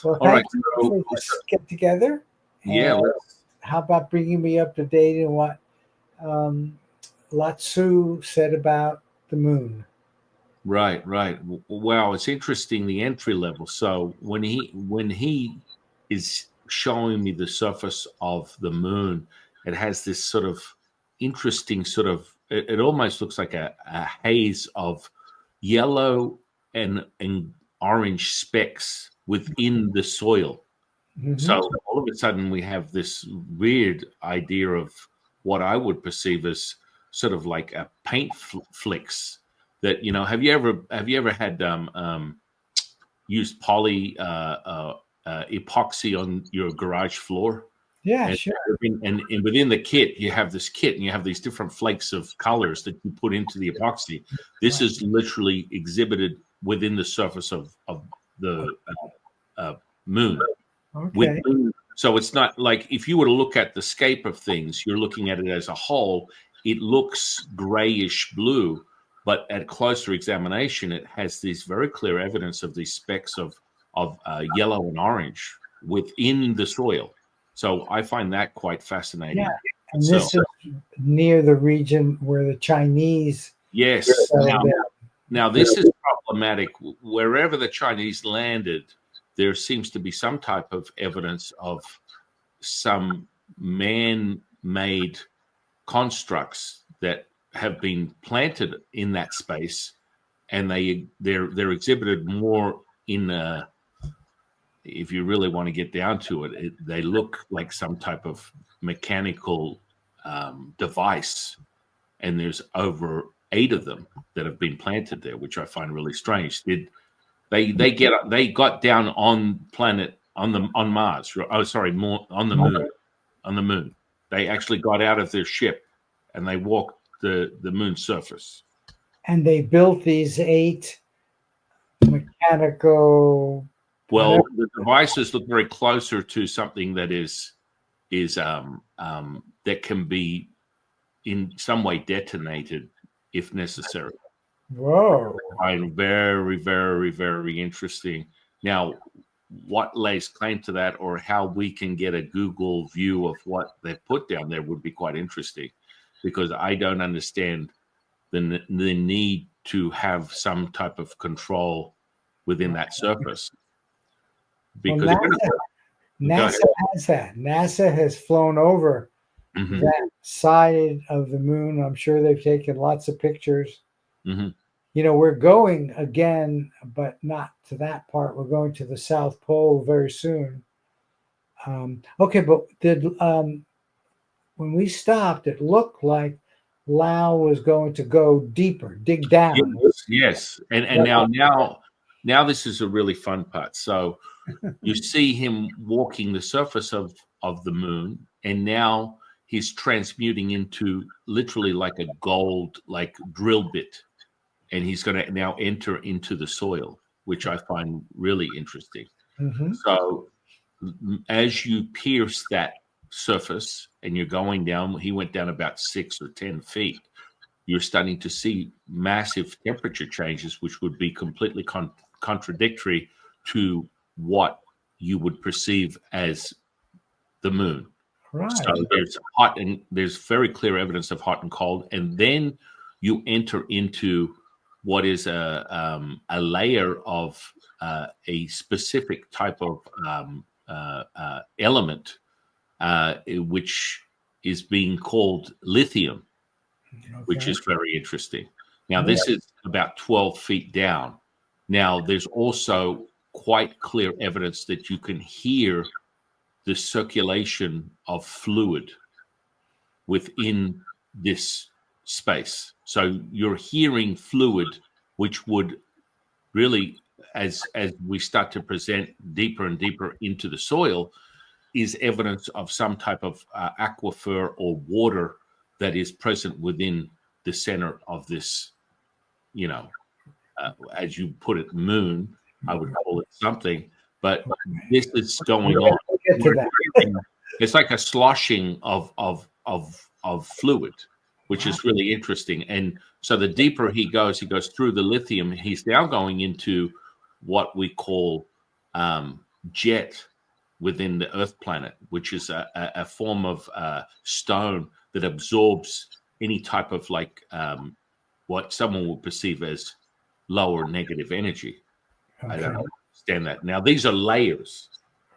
Well, All right. thank you So, for this get together. yeah, And how about bringing me up to date in what um, Lao Tzu said about the moon? right, right. Wow, it's interesting the entry level. So when he is showing me the surface of the moon, it has this sort of interesting sort of it almost looks like a haze of yellow and orange specks within the soil. Hmm. So all of a sudden we have this weird idea of what I would perceive as sort of like a paint flicks that have you ever had used poly epoxy on your garage floor? Yeah, And, sure. and within the kit, you have this kit, and you have these different flakes of colors that you put into the epoxy. This Right. is literally exhibited within the surface of the moon. With Okay. so it's not like if you were to look at the scape of things, you're looking at it as a whole. It looks grayish blue, but at closer examination, it has these very clear evidence of these specks of yellow and orange within the soil. So I find that quite Yeah. fascinating And itself. this is near the region where the Chinese Yes. settled down. Now this is problematic. Wherever the Chinese landed, there seems to be some type of evidence of some man-made constructs that have been planted in that space, and they're exhibited more in if you really want to get down to it, they look like some type of mechanical device, and there's over 8 of them that have been planted there, which I find really strange. They got down on planet on Mars? Oh, sorry, more on the moon. On the moon, they actually got out of their ship and they walked the moon's surface. And they built these 8 mechanical, whatever. Well, the devices look very closer to something that is that can be in some way detonated if necessary. Whoa. Find very, very, very interesting. Now, what lays claim to that, or how we can get a Google view of what they've put down there, would be quite interesting, because I don't understand the need to have some type of control within that surface. Well, Because NASA has that. NASA has flown over hmm that side of the moon. I'm sure they've taken lots of pictures. hmm You know, we're going again, but not to that part. We're going to the South Pole very soon. Okay, but when we stopped, it looked like Lao was going to go deeper, dig down. yes, and now this is a really fun part. So you see him walking the surface of the moon, and now he's transmuting into literally like a gold like drill bit, and he's going to now enter into the soil, which I find really interesting. Hmm. So as you pierce that surface and you're going down, he went down about 6 or 10 feet. You're starting to see massive temperature changes, which would be completely contradictory to what you would perceive as the moon. So Right. there's hot and there's very clear evidence of hot and cold, and then you enter into what is a layer of a specific type of element, which is being called lithium, which Okay. is very interesting. Now, Yeah. this is about 12 feet down. Now, there's also quite clear evidence that you can hear the circulation of fluid within this space. So you're hearing fluid, which would really, as we start to present deeper and deeper into the soil, is evidence of some type of aquifer or water that is present within the center of this, you know, as you put it, moon. I would call it something, but this is going on. We'll get to that. It's like a sloshing of fluid, which is really interesting. And so the deeper he goes through the lithium. He's now going into what we call jet within the Earth planet, which is a form of stone that absorbs any type of like what someone would perceive as lower negative energy. I don't understand that. Now, these are layers.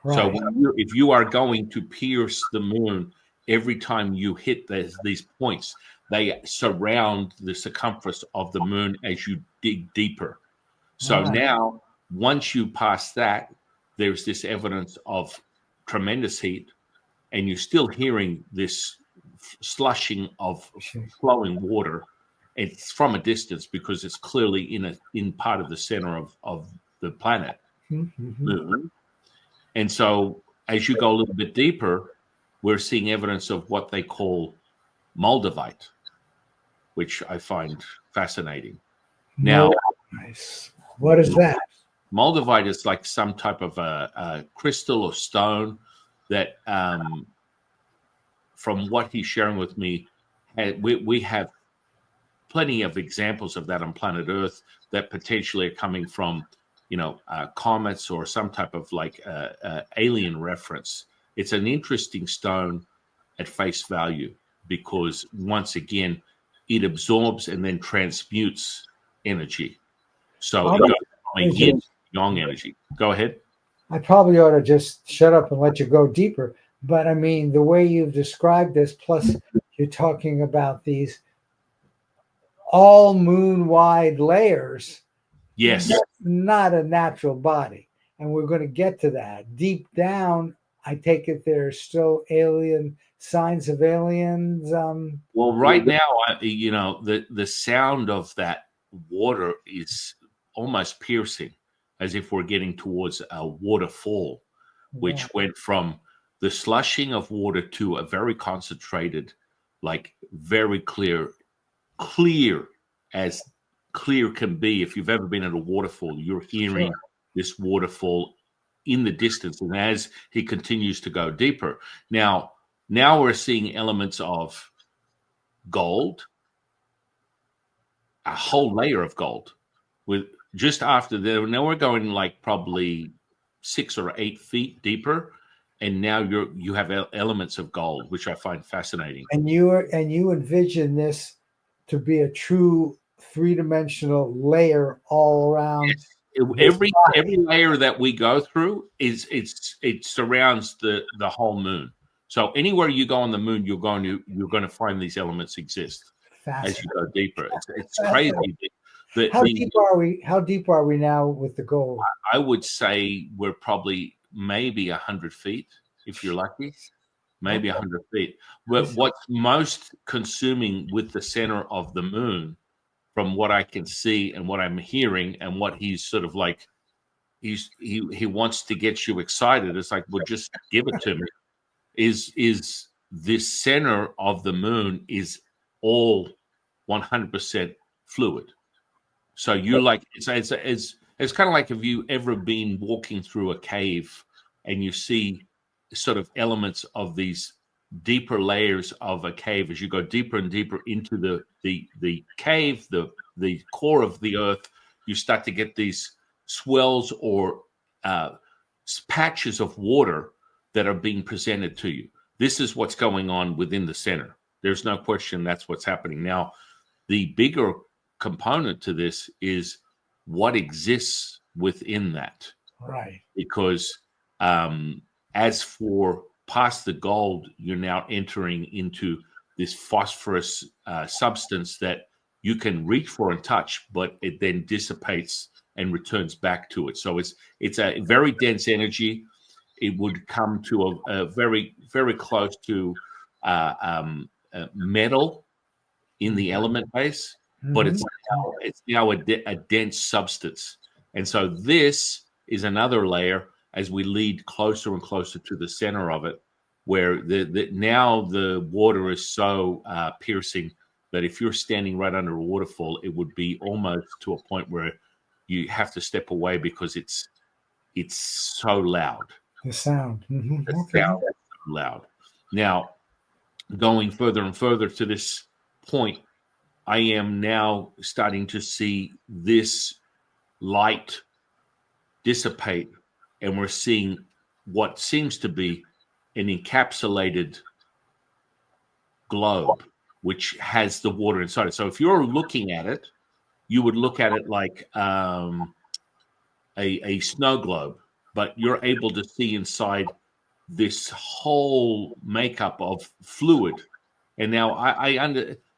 Right. So if you are going to pierce the moon, every time you hit these points, they surround the circumference of the moon as you dig deeper. So now, once you pass that, there's this evidence of tremendous heat, and you're still hearing this slushing of flowing water. It's from a distance because it's clearly in part of the center of the planet, moon. And so as you go a little bit deeper, we're seeing evidence of what they call moldavite, which I find fascinating. Now, nice. What is that? Moldavite is like some type of a crystal or stone that, from what he's sharing with me, we have plenty of examples of that on planet Earth that potentially are coming from, comets or some type of like alien reference. It's an interesting stone at face value because, once again, it absorbs and then transmutes energy. So it goes from a yin to yang energy. Go ahead. I probably ought to just shut up and let you go deeper. But I mean, the way you've described this, plus you're talking about these all moon wide layers. Yes. That's not a natural body. And we're going to get to that. Deep down, I take it there's still alien signs of aliens. Well, right now, the sound of that water is almost piercing, as if we're getting towards a waterfall, which went from the slushing of water to a very concentrated, like very clear as clear can be. If you've ever been at a waterfall, you're hearing this waterfall in the distance. And as he continues to go deeper, now we're seeing elements of gold, a whole layer of gold. With just after there, now we're going like probably 6 or 8 feet deeper, and now you have elements of gold, which I find fascinating. And you envision this to be a true three-dimensional layer all around. Yes. Every layer that we go through it surrounds the whole moon. So anywhere you go on the moon, you're going to find these elements exist as you go deeper. It's crazy. How deep are we now with the gold? I would say we're probably maybe 100 feet if you're lucky, maybe 100 feet. But what's most consuming with the center of the moon, from what I can see and what I'm hearing and what he's sort of like, he wants to get you excited. It's like, well, just give it to me. Is this center of the moon is all 100% fluid. So you're like, it's kind of like, have you ever been walking through a cave and you see sort of elements of these deeper layers of a cave as you go deeper and deeper into the cave, the core of the earth, you start to get these swells or patches of water that are being presented to you. This is what's going on within the center. There's no question that's what's happening. Now, the bigger component to this is what exists within that. Right. Because as for past the gold, you're now entering into this phosphorus substance that you can reach for and touch, but it then dissipates and returns back to it. So it's a very dense energy. It would come to a very, very close to metal in the element base, but it's now a dense substance. And so this is another layer as we lead closer and closer to the center of it, where now the water is so piercing that if you're standing right under a waterfall, it would be almost to a point where you have to step away because it's so loud. The sound. The sound is so loud. Now, going further and further to this point, I am now starting to see this light dissipate and we're seeing what seems to be an encapsulated globe, which has the water inside it. So if you're looking at it, you would look at it like a snow globe, but you're able to see inside this whole makeup of fluid. And now I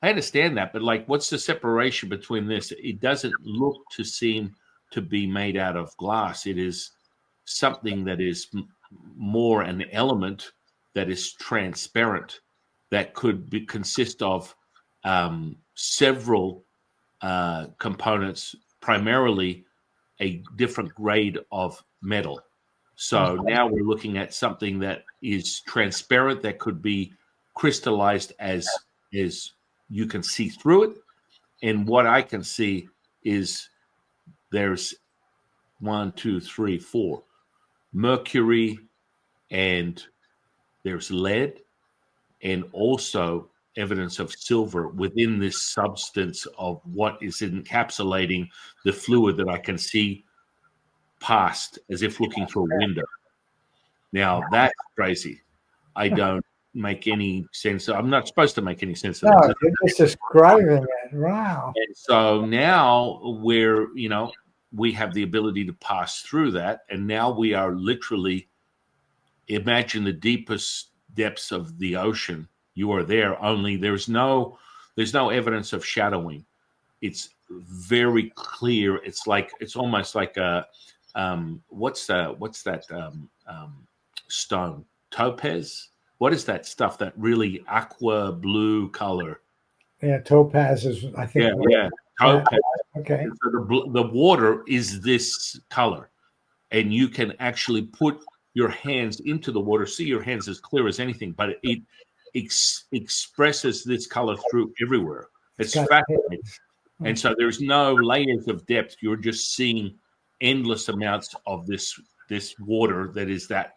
understand that, but like, what's the separation between this? It doesn't look to seem to be made out of glass. It is something that is more an element that is transparent, that could consist of several components, primarily a different grade of metal. So now we're looking at something that is transparent, that could be crystallized as you can see through it. And what I can see is there's 1, 2, 3, 4 mercury, and there's lead, and also evidence of silver within this substance of what is encapsulating the fluid that I can see past, as if looking through a window. Now that's crazy. I don't make any sense. I'm not supposed to make any sense of No, that. you're just describing it. Wow. And so now we have the ability to pass through that, and now we are literally, imagine the deepest depths of the ocean. You are there, only there's no evidence of shadowing. It's very clear. It's almost like a what's that stone? Topaz? What is that stuff, that really aqua blue color? Yeah, topaz is, I think. Yeah, topaz. Okay. So the water is this color, and you can actually put your hands into the water, see your hands as clear as anything, but it expresses this color through everywhere. It's fascinating. And so there's no layers of depth. You're just seeing endless amounts of this water that is that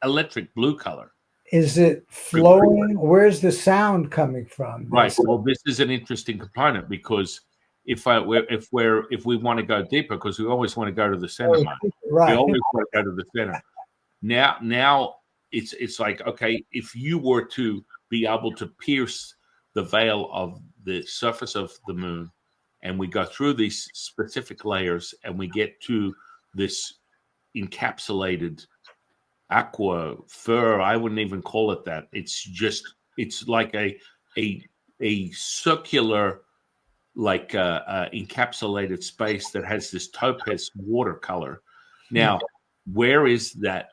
electric blue color. Is it flowing? Where's the sound coming from? Right. Well, this is an interesting component, because if we want to go deeper, because we always want to go to the center, right? We always want to go to the center. Now it's like, okay, if you were to be able to pierce the veil of the surface of the moon, and we go through these specific layers, and we get to this encapsulated aqua fur, I wouldn't even call it that. It's like a circular, like encapsulated space that has this topaz watercolor. Now, where is that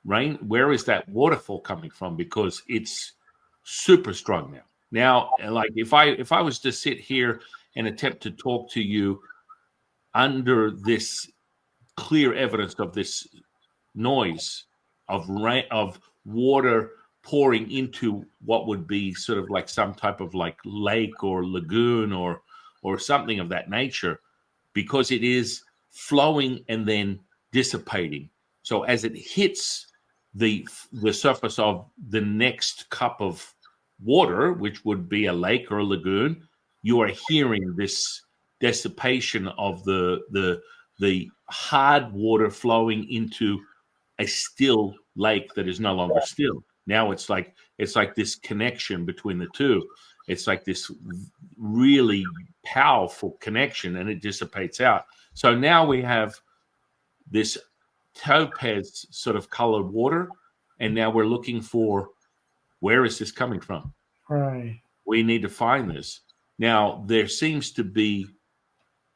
rain? Where is that waterfall coming from? Because it's super strong now. Now, like if I was to sit here and attempt to talk to you under this clear evidence of this noise of rain, of water pouring into what would be sort of like some type of like lake or lagoon or something of that nature, because it is flowing and then dissipating. So as it hits the surface of the next cup of water, which would be a lake or a lagoon, you are hearing this dissipation of the hard water flowing into a still lake that is no longer still. Now it's like this connection between the two. It's like this really powerful connection, and it dissipates out. So now we have this topaz sort of colored water, and now we're looking for, where is this coming from? Right. We need to find this. Now, there seems to be,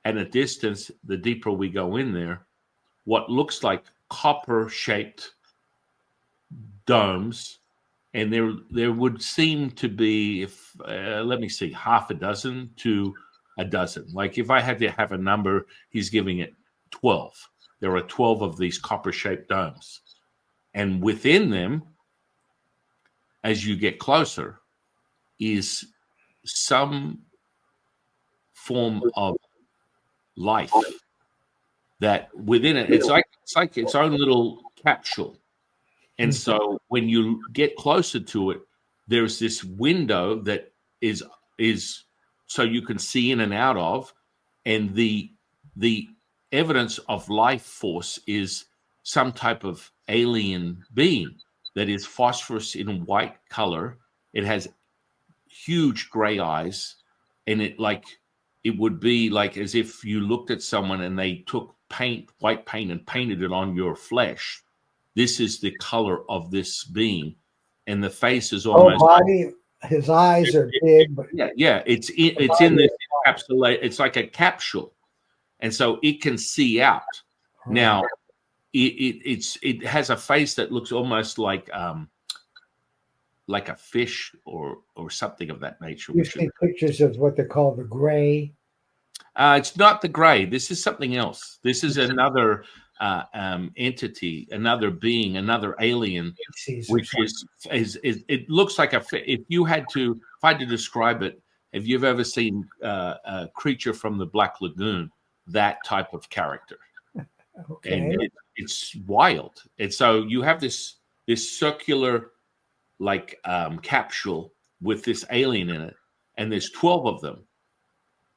at a distance, the deeper we go in there, what looks like copper-shaped domes, and there would seem to be, if let me see, half a dozen to a dozen. Like if I had to have a number, he's giving it 12. There are 12 of these copper-shaped domes, and within them, as you get closer, is some form of life that within it, it's like its own little capsule. And so when you get closer to it, there's this window that is so you can see in and out of, and the evidence of life force is some type of alien being that is phosphorus in white color. It has huge gray eyes, and it would be like as if you looked at someone and they took white paint, and painted it on your flesh. This is the color of this being, and the face is almost body. His eyes are big, but yeah. It's in this encapsulate. It's like a capsule, and so it can see out. Right. Now, it has a face that looks almost like a fish or something of that nature. You see pictures of what they call the gray. It's not the gray. This is something else. This is another entity, another being, another alien, which is it looks like if I had to describe it, if you've ever seen a creature from the Black Lagoon, that type of character. Okay. And it's wild. And so you have this circular capsule with this alien in it, and there's 12 of them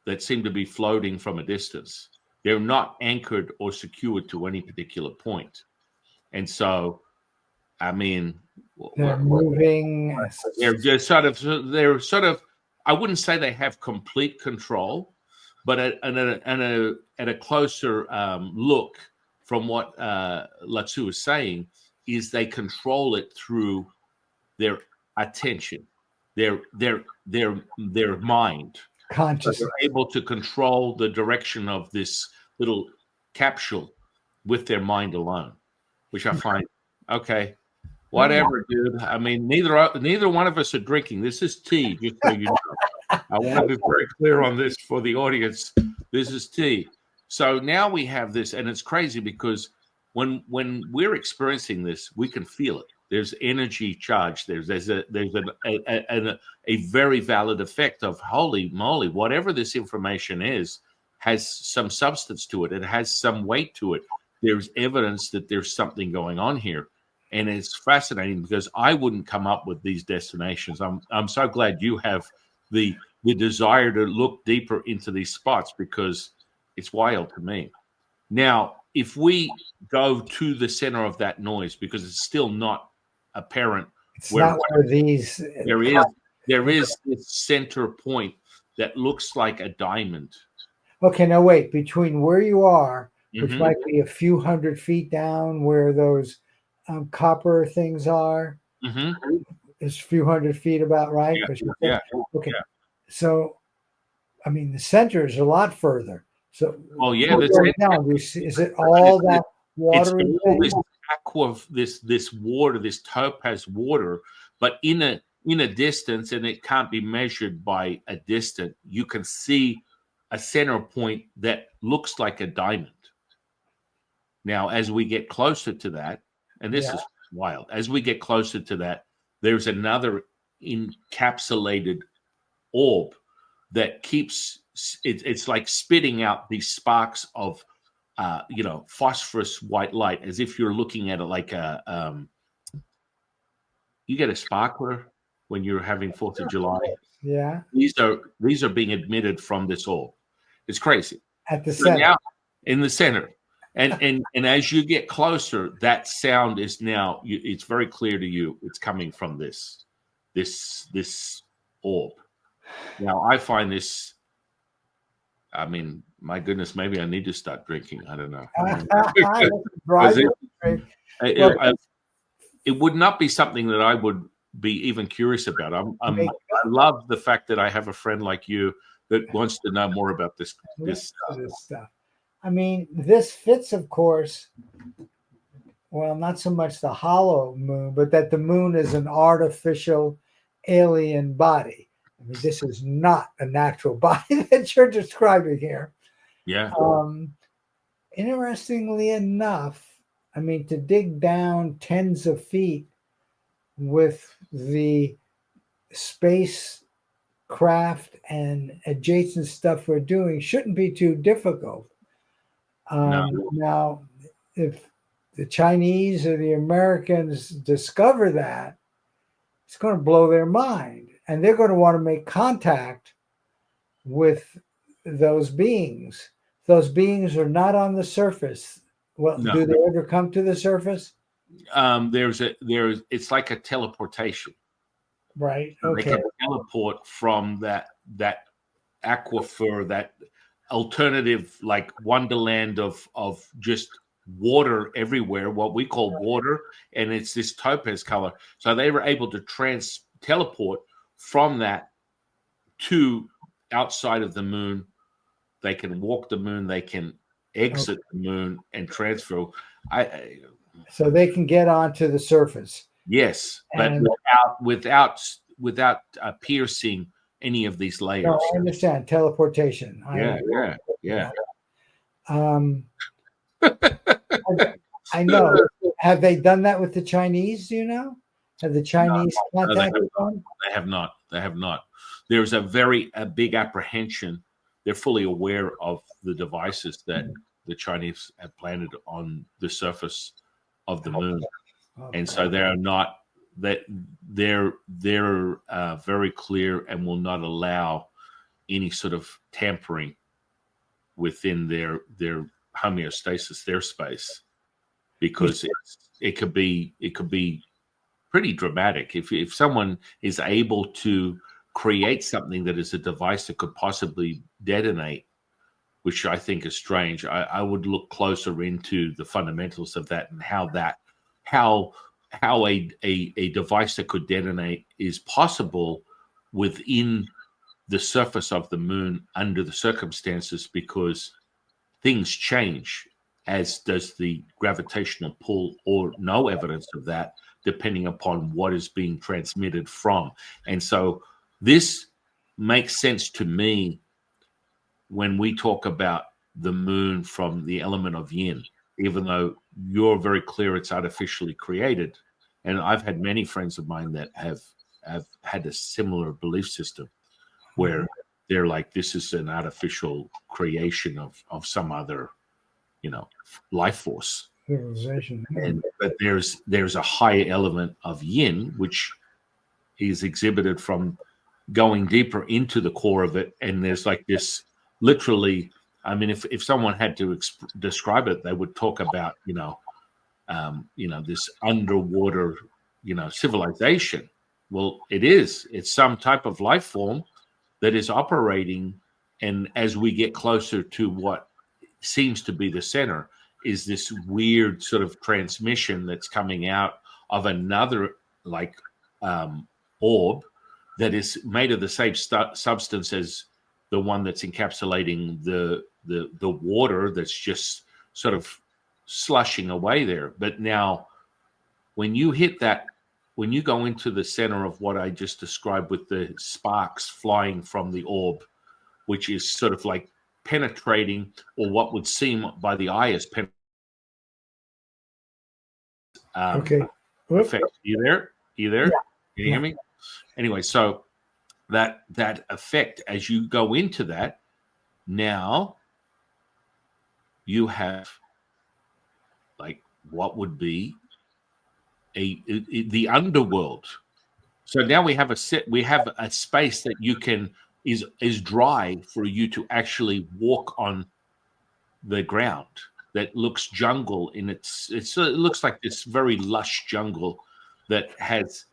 that seem to be floating from a distance. They're not anchored or secured to any particular point. And so, I mean, they're moving. They're just sort of, I wouldn't say they have complete control, but at a closer look from what Lao Tzu is saying, is they control it through their attention, their mind. Consciousness. So they're able to control the direction of this little capsule with their mind alone, which I find okay. Whatever, dude. I mean, neither one of us are drinking. This is tea, just so you know. I want to be very clear on this for the audience. This is tea. So now we have this, and it's crazy because when we're experiencing this, we can feel it. There's energy charge. There's a very valid effect of holy moly, whatever this information is has some substance to it. It has some weight to it. There's evidence that there's something going on here, and it's fascinating because I wouldn't come up with these destinations. I'm so glad you have the desire to look deeper into these spots because it's wild to me. Now, if we go to the center of that noise, because it's still not apparent, it's not where these there is this center point that looks like a diamond. Okay, now wait, between where you are, which might be a few hundred feet down where those copper things are, is a few hundred feet about right? Yeah. Okay. Yeah. So, I mean, the center is a lot further. So, is it all that water? This aqua, this water, this topaz water, but in a distance, and it can't be measured by a distance. You can see a center point that looks like a diamond. Now, as we get closer to that, and this is wild, as we get closer to that, there's another encapsulated orb that keeps it's like spitting out these sparks of phosphorus white light, as if you're looking at it like a you get a sparkler when you're having 4th of July. Yeah. These are being emitted from this orb. It's crazy. At the center. Now, in the center. And as you get closer, that sound is now it's very clear to you. It's coming from this orb. Now I find this. I mean, my goodness, maybe I need to start drinking. I don't know. It would not be something that I would be even curious about. I love the fact that I have a friend like you that wants to know more about this stuff. I mean, this fits, of course, well, not so much the hollow moon, but that the moon is an artificial alien body. I mean, this is not a natural body that you're describing here. Yeah. Interestingly enough, I mean, to dig down tens of feet with the spacecraft and adjacent stuff we're doing shouldn't be too difficult. Now, if the Chinese or the Americans discover that, it's going to blow their mind. And they're going to want to make contact with those beings those beings are not on the surface. Well, No. do they ever come to the surface? It's like a teleportation. Right. So they Okay. can teleport from that aquifer, that alternative like wonderland of just water everywhere, what we call water, and it's this topaz color. So they were able to teleport from that to outside of the moon. They can walk the moon, they can exit the moon and transfer. So they can get onto the surface. Yes, but And without piercing any of these layers. no, I understand teleportation. Yeah. Um, I know. Have they done that with the Chinese? Do you know? Have the Chinese contacted them? They have not. They have not. There's a big apprehension. They're fully aware of the devices that the Chinese have planted on the surface of the moon, and so they're not. That they're very clear and will not allow any sort of tampering within their homeostasis, their space, because it could be pretty dramatic if someone is able to create something that is a device that could possibly detonate, which I think is strange. I would look closer into the fundamentals of that and how a device that could detonate is possible within the surface of the moon under the circumstances, because things change, as does the gravitational pull, or no evidence of that, depending upon what is being transmitted from. And so this makes sense to me when we talk about the moon from the element of yin, even though you're very clear it's artificially created. And I've had many friends of mine that have had a similar belief system where they're like, this is an artificial creation of some other, life force. Civilization. But there's a high element of yin, which is exhibited from going deeper into the core of it. And there's like this literally, I mean, if someone had to describe it, they would talk about, this underwater, civilization. Well, it's some type of life form that is operating. And as we get closer to what seems to be the center, is this weird sort of transmission that's coming out of another orb that is made of the same substance as the one that's encapsulating the water that's just sort of slushing away there. But now when you hit that, when you go into the center of what I just described with the sparks flying from the orb, which is sort of like penetrating, or what would seem by the eye as penetrating. Okay. Effect. You there? Yeah. Can you hear me? Anyway, so that effect, as you go into that, now you have like what would be the underworld. So now we have a space that you can is dry for you to actually walk on the ground, that looks jungle in it looks like this very lush jungle that has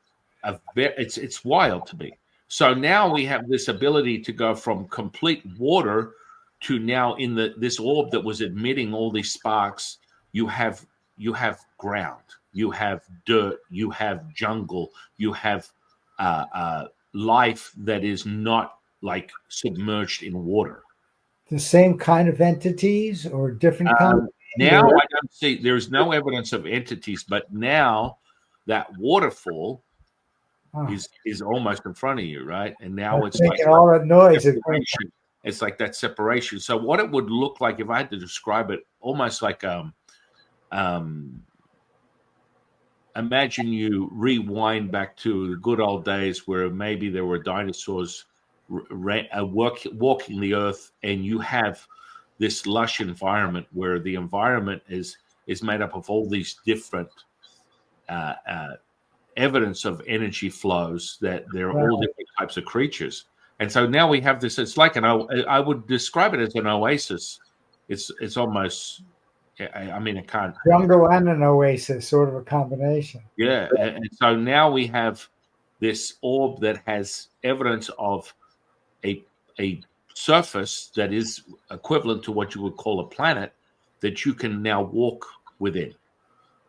it's wild to me. So now we have this ability to go from complete water to now in this orb that was emitting all these sparks, you have ground, you have dirt, you have jungle, you have life that is not like submerged in water. The same kind of entities or different kinds? Now I don't see, there's no evidence of entities, but now that waterfall is almost in front of you, right? And now it's like all that noise. It's like that separation. So what it would look like, if I had to describe it, almost like imagine you rewind back to the good old days where maybe there were dinosaurs walking the earth, and you have this lush environment where the environment is made up of all these different evidence of energy flows, that they're all different types of creatures. And so now we have this, it's like I would describe it as an oasis It's almost. I mean, I can't. Jungle and an oasis, sort of a combination. Yeah, and so now we have this orb that has evidence of a a surface that is equivalent to what you would call a planet that you can now walk within.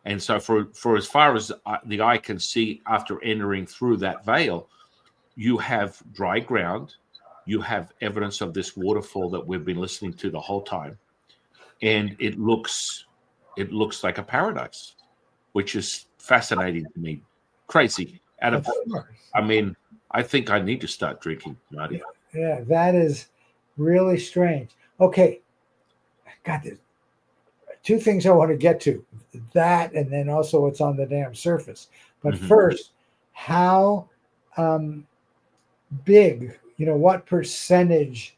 And so, for as far as the eye can see after entering through that veil, you have dry ground, you have evidence of this waterfall that we've been listening to the whole time, and it looks like a paradise, which is fascinating to me. Crazy. Of course. I mean, I think I need to start drinking, Marty. Yeah, that is really strange. Okay, got this. Two things I want to get to, that and then also what's on the damn surface. But first, how big, what percentage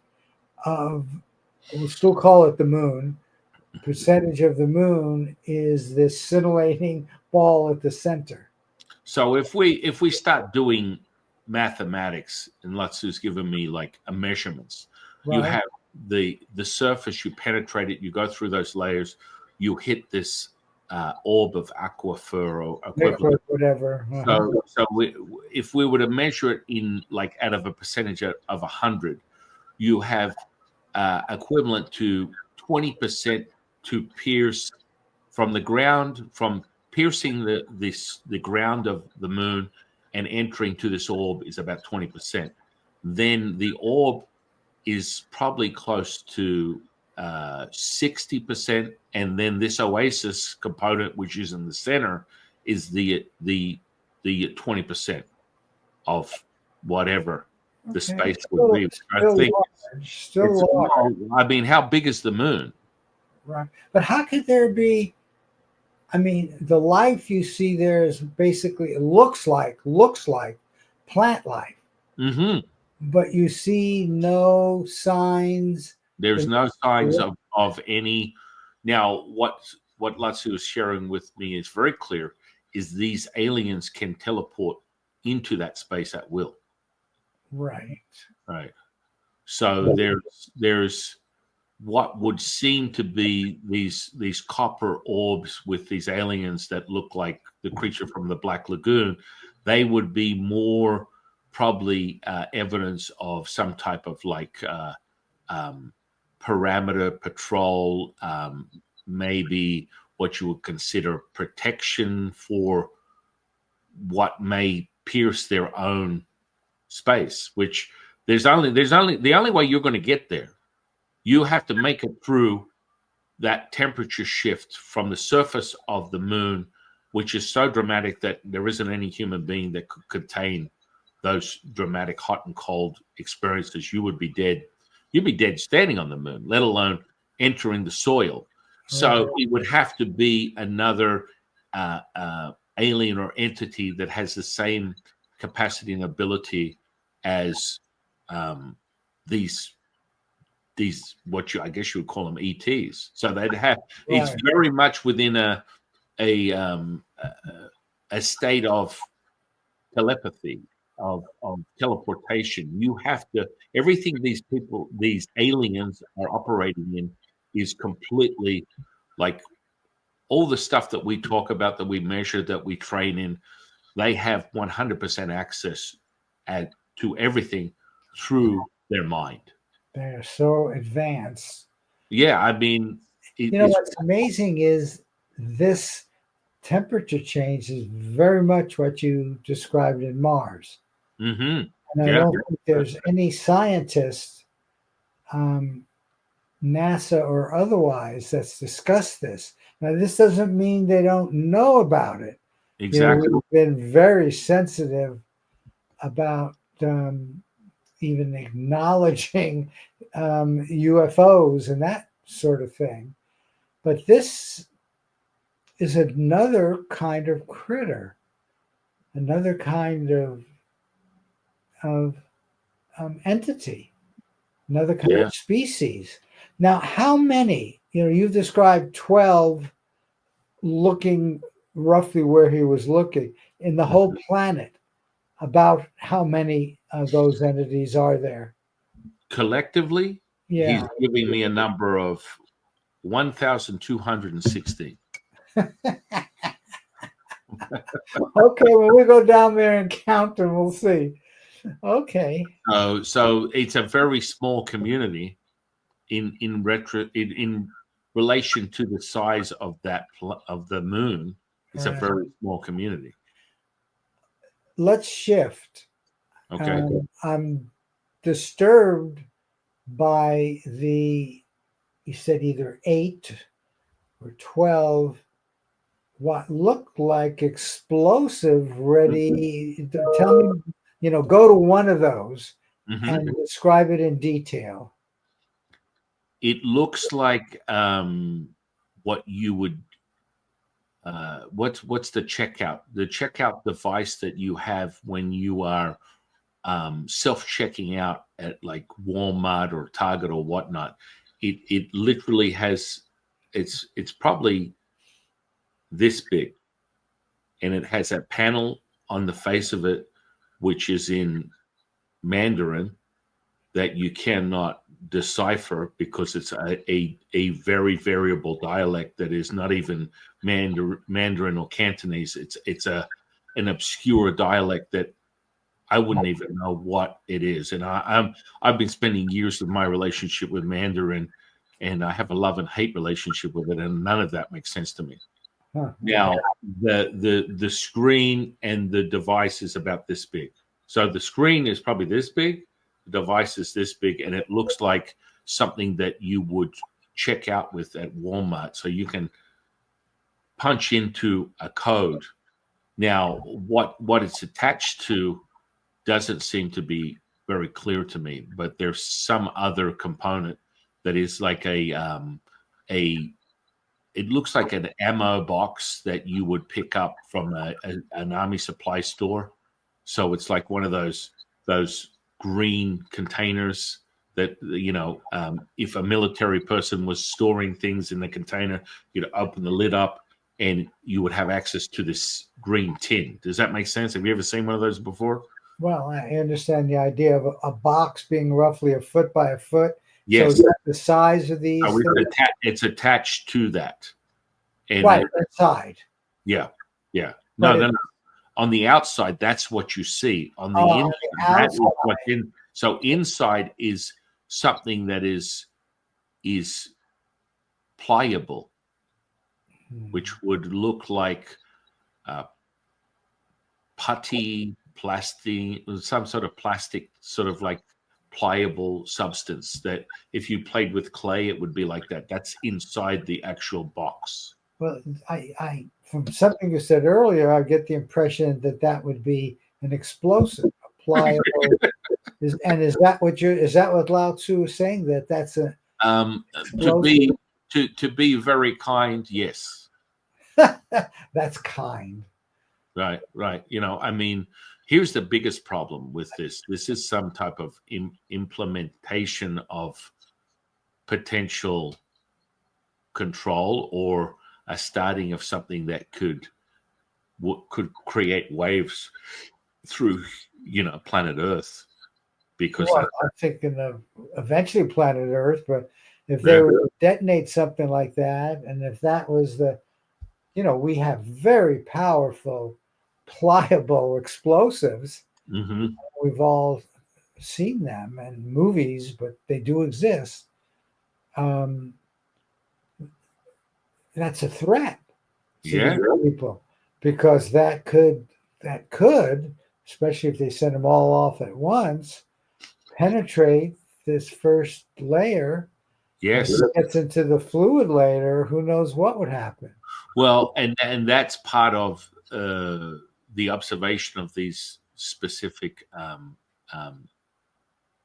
of, we'll still call it the moon, percentage of the moon is this scintillating ball at the center? So if we start doing mathematics, and Lao Tzu's given me like a measurements, you have the surface, you penetrate it, you go through those layers, you hit this orb of aquifer or equivalent, whatever. So if we were to measure it in like out of a percentage of 100, you have equivalent to 20% to pierce from the ground, from piercing the ground of the moon and entering to this orb is about 20%. Then the orb is probably close to 60%, and then this oasis component, which is in the center, is the 20% of whatever the space would be. I think still large. I mean, how big is the moon? Right, but how could there be? I mean, the life you see there is basically, it looks like plant life, but you see no signs. There's no signs of any. Now, what Lao Tzu is sharing with me is very clear, is these aliens can teleport into that space at will. Right. So there's what would seem to be these copper orbs with these aliens that look like the creature from the Black Lagoon. They would be more probably evidence of some type of like parameter patrol, maybe what you would consider protection for what may pierce their own space, which the only way you're going to get there, you have to make it through that temperature shift from the surface of the moon, which is so dramatic that there isn't any human being that could contain those dramatic hot and cold experiences. You would be dead. You'd be dead standing on the moon, let alone entering the soil. So it would have to be another alien or entity that has the same capacity and ability as these I guess you would call them ETs. So they'd have it's very much within a state of telepathy, of teleportation. You have to, everything these aliens are operating in is completely like all the stuff that we talk about, that we measure, that we train in. They have 100% access to everything through their mind. They're so advanced. Yeah, I mean, what's amazing is this temperature change is very much what you described in Mars. And I don't think there's any scientist, NASA or otherwise, that's discussed this. Now, this doesn't mean they don't know about it. Exactly. We've been very sensitive about even acknowledging UFOs and that sort of thing. But this is another kind of critter, another kind of entity, another kind of species. Now, how many, you've described 12 looking roughly where he was looking in the whole planet. About how many of those entities are there? Collectively, he's giving me a number of 1,216. Okay, when we go down there and count them, we'll see. Okay. So it's a very small community in relation to the size of of the moon. It's a very small community. Let's shift. Okay. I'm disturbed by you said either 8 or 12, what looked like explosive ready. Tell me, go to one of those and describe it in detail. It looks like what you would what's the checkout device that you have when you are self-checking out at like Walmart or Target or whatnot. It literally has it's probably this big, and it has a panel on the face of it which is in Mandarin that you cannot decipher because it's a very variable dialect that is not even Mandarin or Cantonese. It's an obscure dialect that I wouldn't even know what it is. And I've been spending years of my relationship with Mandarin, and I have a love and hate relationship with it, and none of that makes sense to me. Huh. Now, the screen and the device is about this big. So the screen is probably this big, the device is this big, and it looks like something that you would check out with at Walmart. So you can punch into a code. Now, what it's attached to doesn't seem to be very clear to me, but there's some other component that is like it looks like an ammo box that you would pick up from an army supply store. So it's like one of those green containers that, if a military person was storing things in the container, you'd open the lid up and you would have access to this green tin. Does that make sense? Have you ever seen one of those before? Well, I understand the idea of a box being roughly a foot by a foot. Yes. So is that the size of these? So it's attached to that. And right, inside. Yeah. No. On the outside, that's what you see. On the inside, that is what's in. So inside is something that is pliable, which would look like putty, plastic, some sort of plastic, sort of like pliable substance that if you played with clay, it would be like that. That's inside the actual box. Well, I from something you said earlier, I get the impression that would be an explosive, a pliable. Is that what Lao Tzu is saying? That's a to be very kind, yes. That's kind. Right. I mean, here's the biggest problem with this. This is some type of implementation of potential control or a starting of something that could create waves through, planet Earth. Because I'm thinking of eventually planet Earth, but if they were to detonate something like that, and if that was we have very powerful, pliable explosives. Mm-hmm. We've all seen them in movies, but they do exist. That's a threat to people, because that could, especially if they send them all off at once, penetrate this first layer. Yes. If it gets into the fluid layer, who knows what would happen. Well, and that's part of the observation of these specific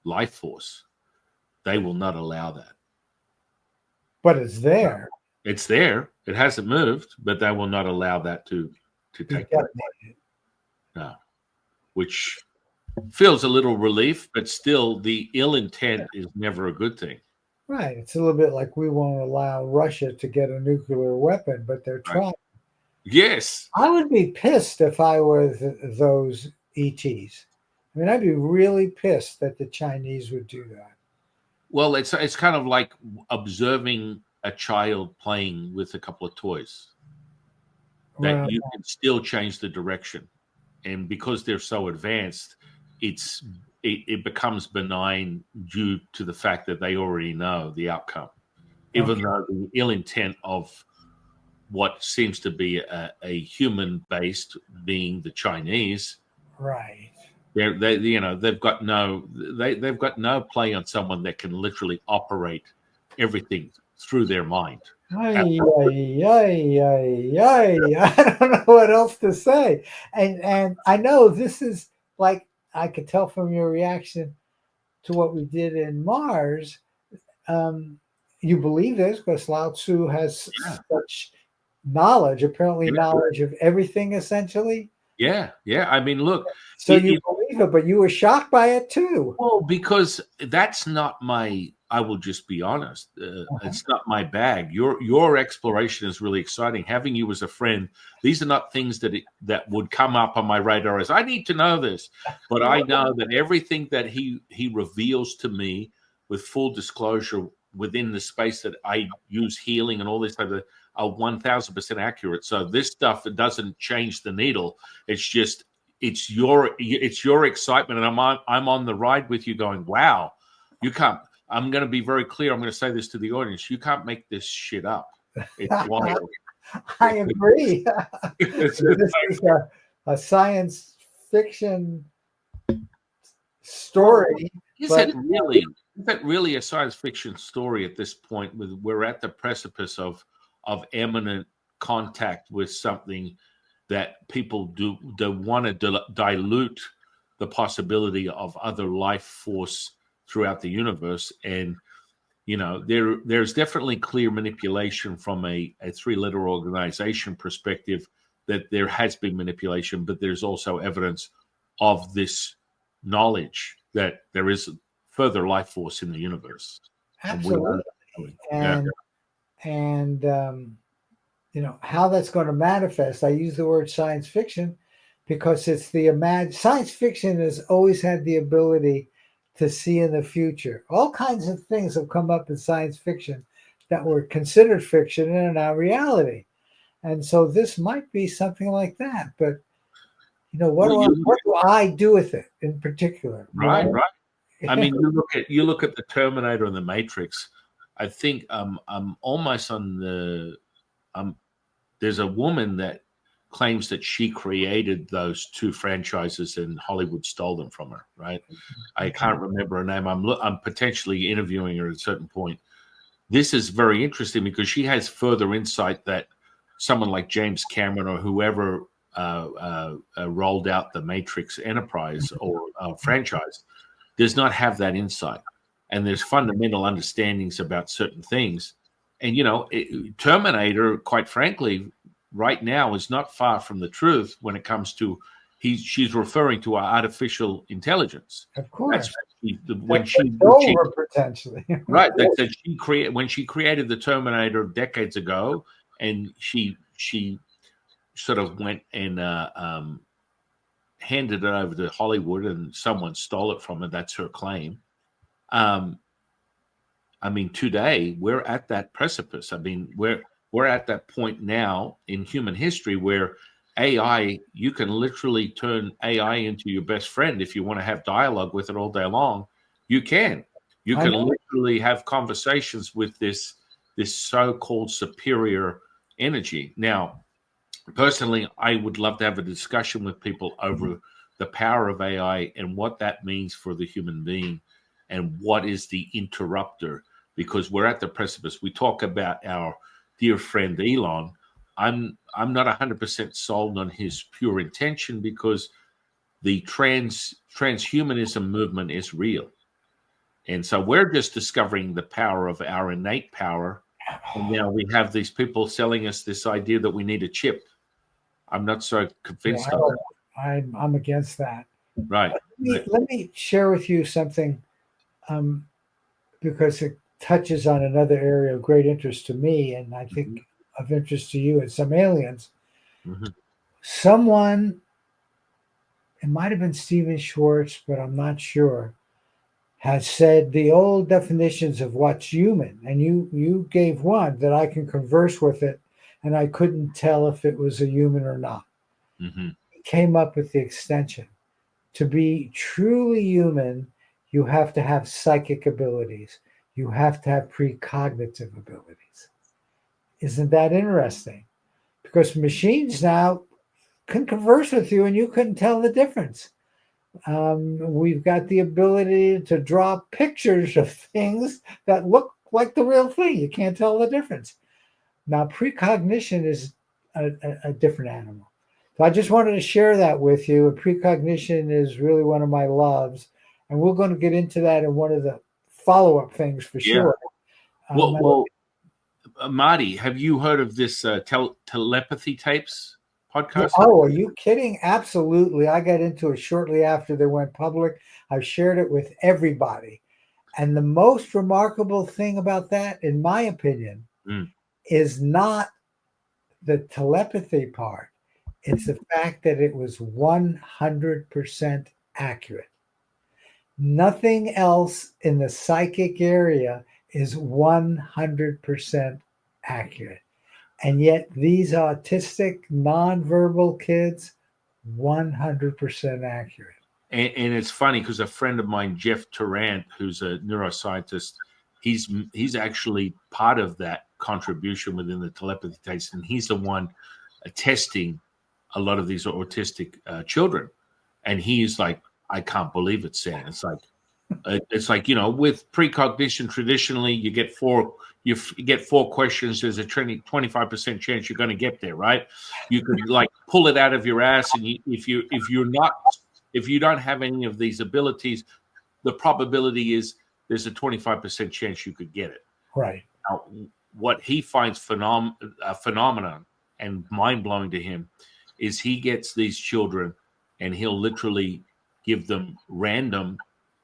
life force. They will not allow that. But it's there. It's there. It hasn't moved, but they will not allow that to take place. No. Which feels a little relief, but still the ill intent is never a good thing. Right. It's a little bit like we won't allow Russia to get a nuclear weapon, but they're trying. Yes. I would be pissed if I were those ETs. I mean, I'd be really pissed that the Chinese would do that. Well, it's kind of like observing a child playing with a couple of toys. That Well, you can still change the direction, and because they're so advanced, it becomes benign due to the fact that they already know the outcome, even though the ill intent of what seems to be a human-based being the Chinese, right. they've got no play on someone that can literally operate everything through their mind. Ay, ay, ay, ay, ay. I don't know what else to say. And I know this is like, I could tell from your reaction to what we did in Mars. Um, you believe this because Lao Tzu has Yeah. such knowledge, apparently Yeah. knowledge of everything essentially. Yeah. I mean, look. So you believe it, but you were shocked by it too. Well, because that's not my. I will just be honest. It's not my bag. Your exploration is really exciting. Having you as a friend, these are not things that would come up on my radar as I need to know this. But I know that everything that he reveals to me, with full disclosure, within the space that I use healing and all this type of, are 1000% accurate. So this stuff, it doesn't change the needle. It's just it's your excitement, and I'm on the ride with you, going, wow, you can't. I'm going to be very clear. I'm going to say this to the audience: you can't make this shit up. It's wild. I agree. This is a science fiction story. Is that really a science fiction story at this point? We're at the precipice of imminent contact with something that people do want to dilute the possibility of other life force throughout the universe. And there's definitely clear manipulation from a three-letter organization perspective, that there has been manipulation, but there's also evidence of this knowledge that there is further life force in the universe. Absolutely. And how that's going to manifest. I use the word science fiction because it's science fiction has always had the ability to see in the future. All kinds of things have come up in science fiction that were considered fiction and are now reality. And so this might be something like that. But what do I do with it in particular? Right. I mean, you look at the Terminator and the Matrix. I think I'm almost on the there's a woman that claims that she created those two franchises and Hollywood stole them from her, right? I can't remember her name. I'm potentially interviewing her at a certain point. This is very interesting because she has further insight that someone like James Cameron or whoever rolled out the Matrix enterprise or franchise does not have that insight. And there's fundamental understandings about certain things. And, Terminator, quite frankly, right now is not far from the truth when it comes to she's referring to our artificial intelligence. Of course. Potentially. Right. When she created the Terminator decades ago, and she sort of went and handed it over to Hollywood and someone stole it from her. That's her claim. I mean, today we're at that precipice. I mean, we're at that point now in human history where AI, you can literally turn AI into your best friend if you want to have dialogue with it all day long. You can. You can literally have conversations with this so-called superior energy. Now, personally, I would love to have a discussion with people over the power of AI and what that means for the human being and what is the interrupter, because we're at the precipice. We talk about our dear friend Elon. I'm not 100% sold on his pure intention because the transhumanism movement is real. And so we're just discovering the power of our innate power. And now we have these people selling us this idea that we need a chip. I'm not so convinced of that. I'm against that. Right. Let me share with you something because it touches on another area of great interest to me, and I think of interest to you and some aliens. Mm-hmm. Someone, it might have been Stephen Schwartz, but I'm not sure, has said the old definitions of what's human, and you gave one that I can converse with it, and I couldn't tell if it was a human or not. Mm-hmm. He came up with the extension. To be truly human, you have to have psychic abilities. You have to have precognitive abilities. Isn't that interesting? Because machines now can converse with you and you couldn't tell the difference. We've got the ability to draw pictures of things that look like the real thing. You can't tell the difference. Now, precognition is a different animal. So I just wanted to share that with you. Precognition is really one of my loves. And we're going to get into that in one of the follow-up things for Yeah. sure. Well, Marty, have you heard of this telepathy tapes podcast? Oh, are you kidding? Absolutely. I got into it shortly after they went public. I've shared it with everybody. And the most remarkable thing about that, in my opinion, is not the telepathy part. It's the fact that it was 100% accurate. Nothing else in the psychic area is 100% accurate. And yet these autistic, nonverbal kids, 100% accurate. And it's funny because a friend of mine, Jeff Tarrant, who's a neuroscientist, he's actually part of that contribution within the telepathy tapes, and he's the one testing a lot of these autistic children. And he's like, I can't believe it, Sam. It's like, with precognition, traditionally you get four questions. There's a 25% chance you're going to get there, right? You could like pull it out of your ass, and if you don't have any of these abilities, the probability is there's a 25% chance you could get it. Right. Now, what he finds phenomenon and mind-blowing to him is he gets these children and he'll literally give them random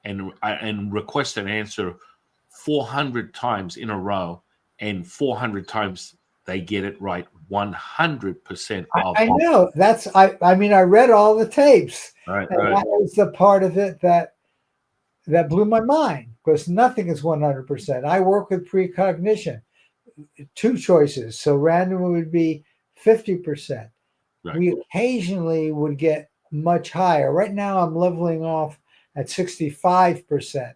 and request an answer 400 times in a row, and 400 times they get it right 100% of I know. I mean, I read all the tapes. Right. That was the part of it that blew my mind, because nothing is 100%. I work with precognition. Two choices. So random would be 50%. Right. We occasionally would get much higher. Right now I'm leveling off at 65%.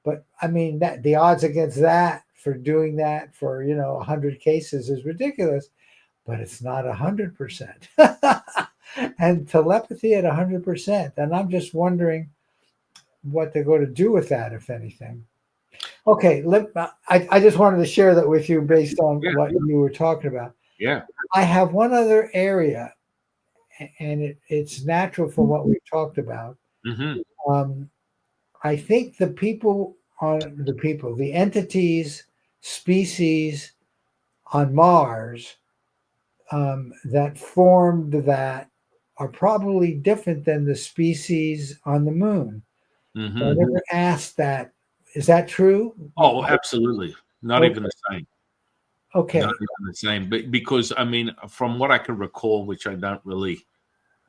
But I mean, that the odds against that for doing that for 100 cases is ridiculous, but it's not 100%. And telepathy at 100%. And I'm just wondering what they're going to do with that, if anything. Okay, I just wanted to share that with you based on what you were talking about. Yeah. I have one other area, and it's natural from what we've talked about. Mm-hmm. I think the entities, species on Mars that formed that are probably different than the species on the moon. Mm-hmm. So I never asked that. Is that true? Oh, absolutely. Not even the same. Okay. Not even the same. But because, I mean, from what I can recall, which I don't really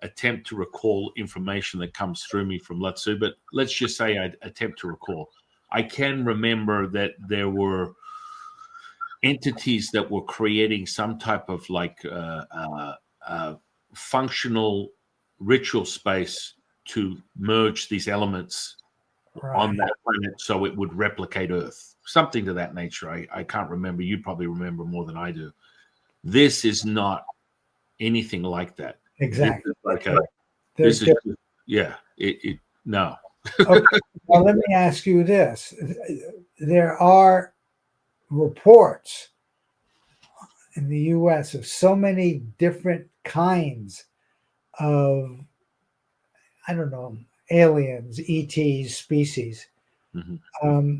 attempt to recall information that comes through me from Lao Tzu, but let's just say I attempt to recall. I can remember that there were entities that were creating some type of like functional ritual space to merge these elements on that planet so it would replicate Earth. Something to that nature. I can't remember. You probably remember more than I do. This is not anything like that. Exactly. No. Okay. Well, let me ask you this. There are reports in the U.S. of so many different kinds of, I don't know, aliens, ETs, species. Mm-hmm.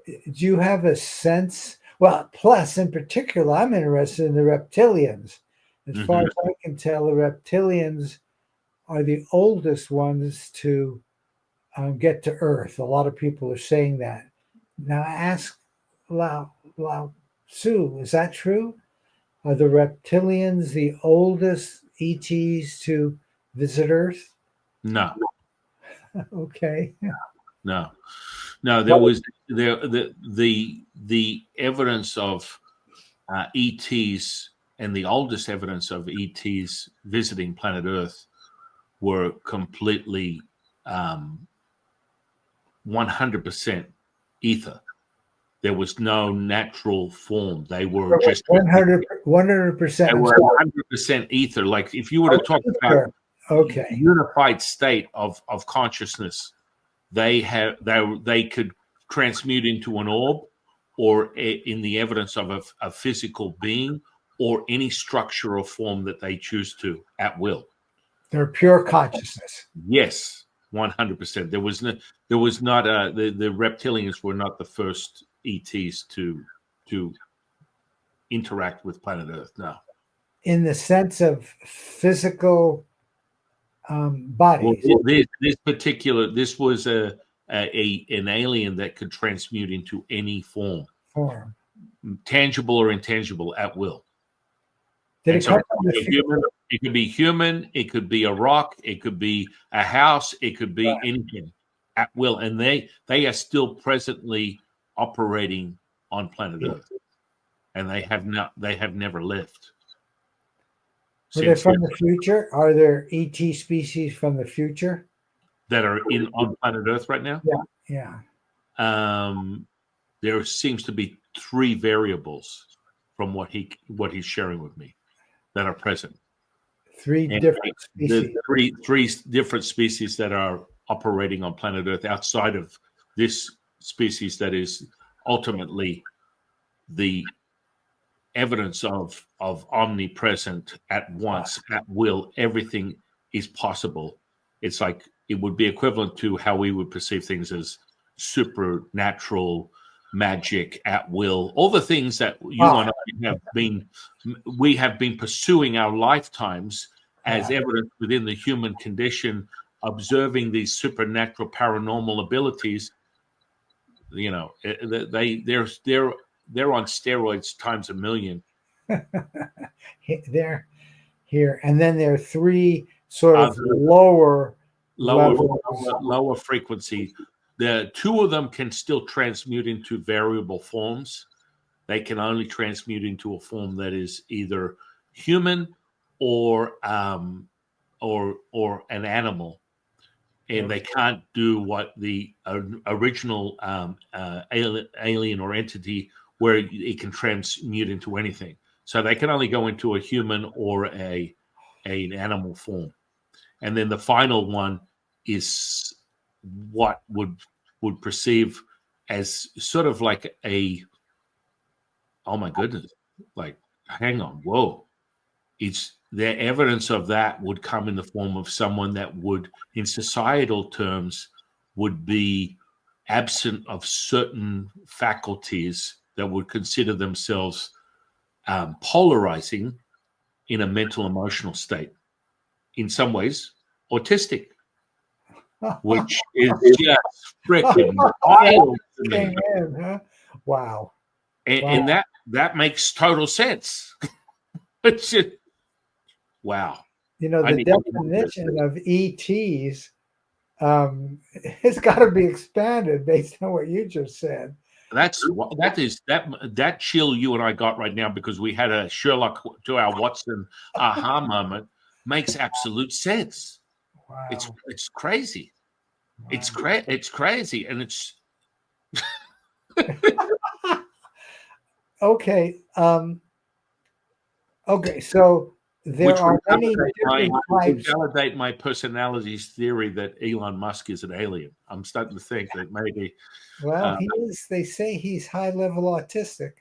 Do you have a sense? Well, plus, in particular, I'm interested in the reptilians. As far as I can tell, the reptilians are the oldest ones to get to Earth. A lot of people are saying that. Now, ask Lao Tzu, is that true? Are the reptilians the oldest ETs to visit Earth? No. Okay. no, no. There was the evidence of ETs, and the oldest evidence of ETs visiting planet Earth were completely 100% ether. There was no natural form. They were just 100%. they were 100% ether. Like if you were to talk about unified state of consciousness, they could transmute into an orb, or in the evidence of a physical being, or any structure or form that they choose to at will. They're pure consciousness. Yes, 100%. There was not the reptilians were not the first ETs to interact with planet Earth. No. In the sense of physical bodies. Well, this was an alien that could transmute into any form, tangible or intangible, at will. Did it come from the human? It could be human. It could be a rock. It could be a house. It could be anything at will, and they are still presently operating on planet Earth, and they have never left. Are they from the future? Are there ET species from the future that are on planet Earth right now? Yeah. There seems to be 3 variables from what he's sharing with me that are present. 3 different species. Three different species that are operating on planet Earth outside of this species that is ultimately the evidence of omnipresent at once, at will. Everything is possible. It's like it would be equivalent to how we would perceive things as supernatural, magic, at will. All the things that you and I have been pursuing our lifetimes as evidence within the human condition, observing these supernatural, paranormal abilities. You know, they're on steroids times a million. They're here, and then there are 3 sort of lower frequency. The 2 of them can still transmute into variable forms. They can only transmute into a form that is either human or an animal, and they can't do what the original alien or entity, where it can transmute into anything. So they can only go into a human or an animal form. And then the final one is what would perceive as sort of like oh my goodness, like, hang on, whoa. It's the evidence of that would come in the form of someone that would, in societal terms, would be absent of certain faculties that would consider themselves polarizing in a mental emotional state. In some ways, autistic, which is just freaking wild to me. Wow. And that makes total sense. It's just, wow. You know, the definition of ETs has got to be expanded based on what you just said. That chill you and I got right now, because we had a Sherlock to our Watson aha moment, makes absolute sense. Wow. It's crazy. Wow. It's crazy, and it's okay. Okay, so there are many different types. Validate my personality's theory that Elon Musk is an alien. I'm starting to think that maybe. Well, he is. They say he's high-level autistic.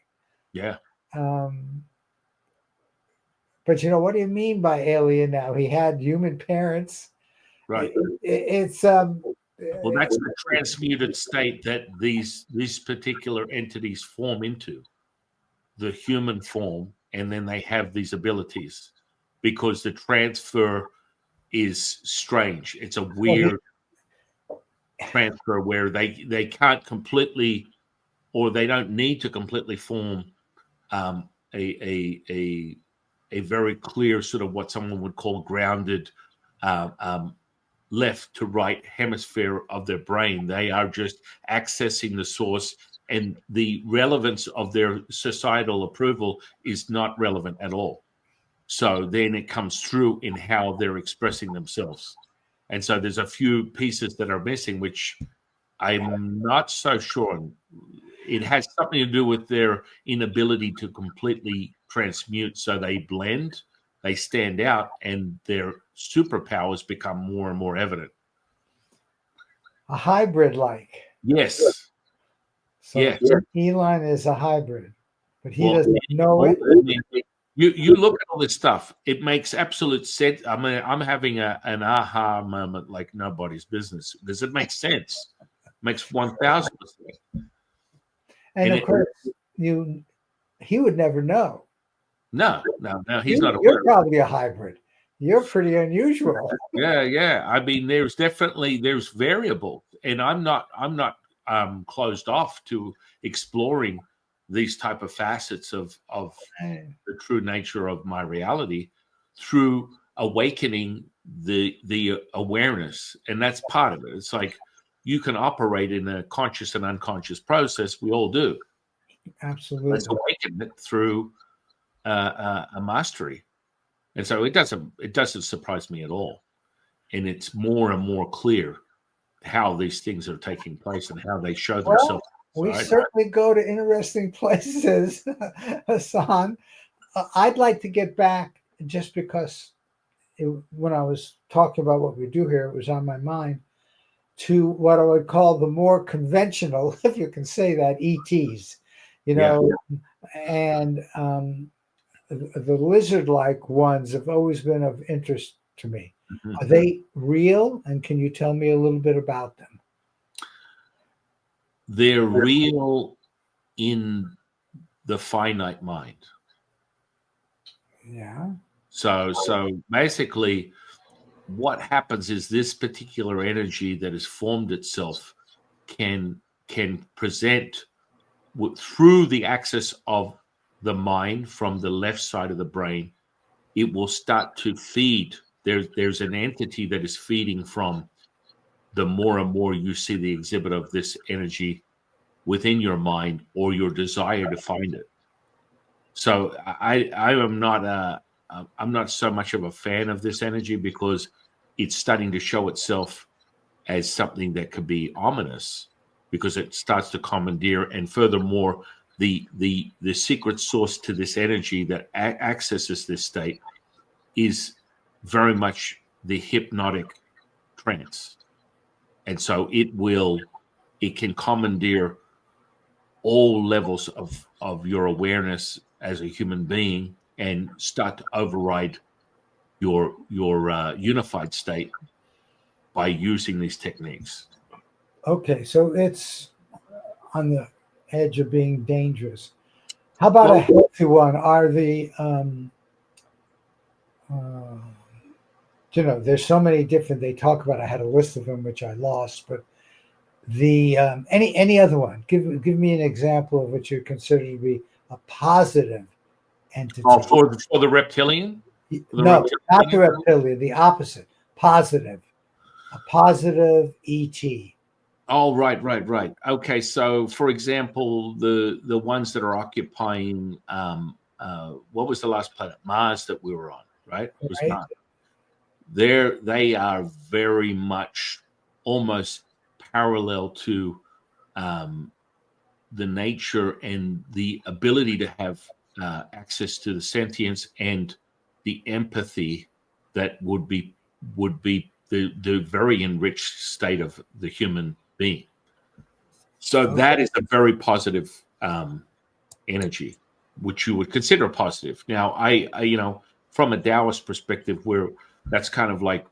Yeah. But you know, what do you mean by alien now? He had human parents. Right. It's well, that's the transmuted state that these particular entities form into, the human form, and then they have these abilities because the transfer is strange. It's a weird transfer where they can't completely, or they don't need to completely form a very clear sort of what someone would call grounded left to right hemisphere of their brain. They are just accessing the source, and the relevance of their societal approval is not relevant at all. So then it comes through in how they're expressing themselves. And so there's a few pieces that are missing, which I'm not so sure. It has something to do with their inability to completely transmute, so they blend, they stand out, and their superpowers become more and more evident. A hybrid like. Yes. So Yes. Elon is a hybrid, but he Well, doesn't know it. You look at all this stuff, it makes absolute sense. I mean, I'm having an aha moment like nobody's business. Does it make sense? Makes 1000%. And of course, he would never know. No, he's not aware. You're probably a hybrid. You're pretty unusual. Yeah. I mean, there's variables, and I'm not closed off to exploring these type of facets of the true nature of my reality through awakening the awareness, and that's part of it. It's like you can operate in a conscious and unconscious process. We all do. Absolutely. Let's awaken it through a mastery, and so it doesn't surprise me at all, and it's more and more clear how these things are taking place and how they show themselves. We certainly go to interesting places, Hassan. I'd like to get back just because when I was talking about what we do here, it was on my mind, to what I would call the more conventional, if you can say that, ETs, and the lizard-like ones have always been of interest to me. Mm-hmm. Are they real? And can you tell me a little bit about them? They're real in the finite mind. Yeah. So basically what happens is this particular energy that has formed itself can present through the axis of the mind from the left side of the brain. It will start to feed. There's an entity that is feeding from the more and more you see the exhibit of this energy within your mind or your desire to find it. So I'm not so much of a fan of this energy because it's starting to show itself as something that could be ominous because it starts to commandeer, and furthermore, the secret source to this energy that accesses this state is very much the hypnotic trance. And so it can commandeer all levels of your awareness as a human being and start to override your unified state by using these techniques. Okay, so it's on the edge of being dangerous. How about a healthy one? Are the there's so many different. They talk about. I had a list of them which I lost, but the any other one? Give me an example of what you consider to be a positive entity. Oh, for the reptilian? Not the reptilian. The opposite. Positive. A positive ET. Oh, right. Okay, so for example, the ones that are occupying what was the last planet? Mars that we were on, right? It was Mars. They are very much almost parallel to the nature and the ability to have access to the sentience and the empathy that would be the very enriched state of the human being. So that is a very positive energy, which you would consider positive. Now, I from a Taoist perspective, where that's kind of like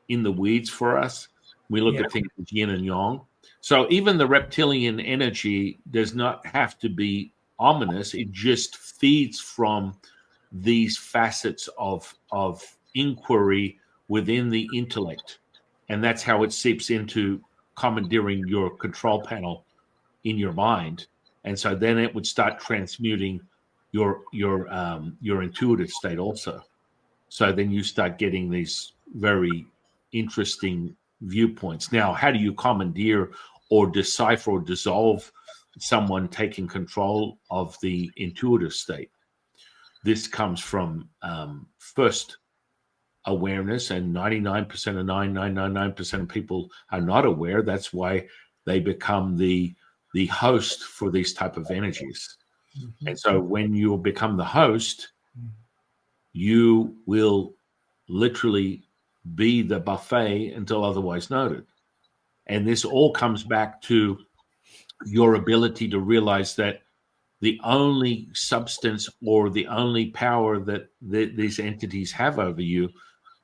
in the weeds for us. We look at things as yin and yang. So even the reptilian energy does not have to be ominous. It just feeds from these facets of inquiry within the intellect. And that's how it seeps into commandeering your control panel in your mind. And so then it would start transmuting your intuitive state also. So then you start getting these very interesting viewpoints. Now, how do you commandeer or decipher or dissolve someone taking control of the intuitive state? This comes from first awareness, and 99% of 9999% of people are not aware. That's why they become the host for these type of energies. Mhm. And so when you become the host, you will literally be the buffet until otherwise noted. And this all comes back to your ability to realize that the only substance or the only power that these entities have over you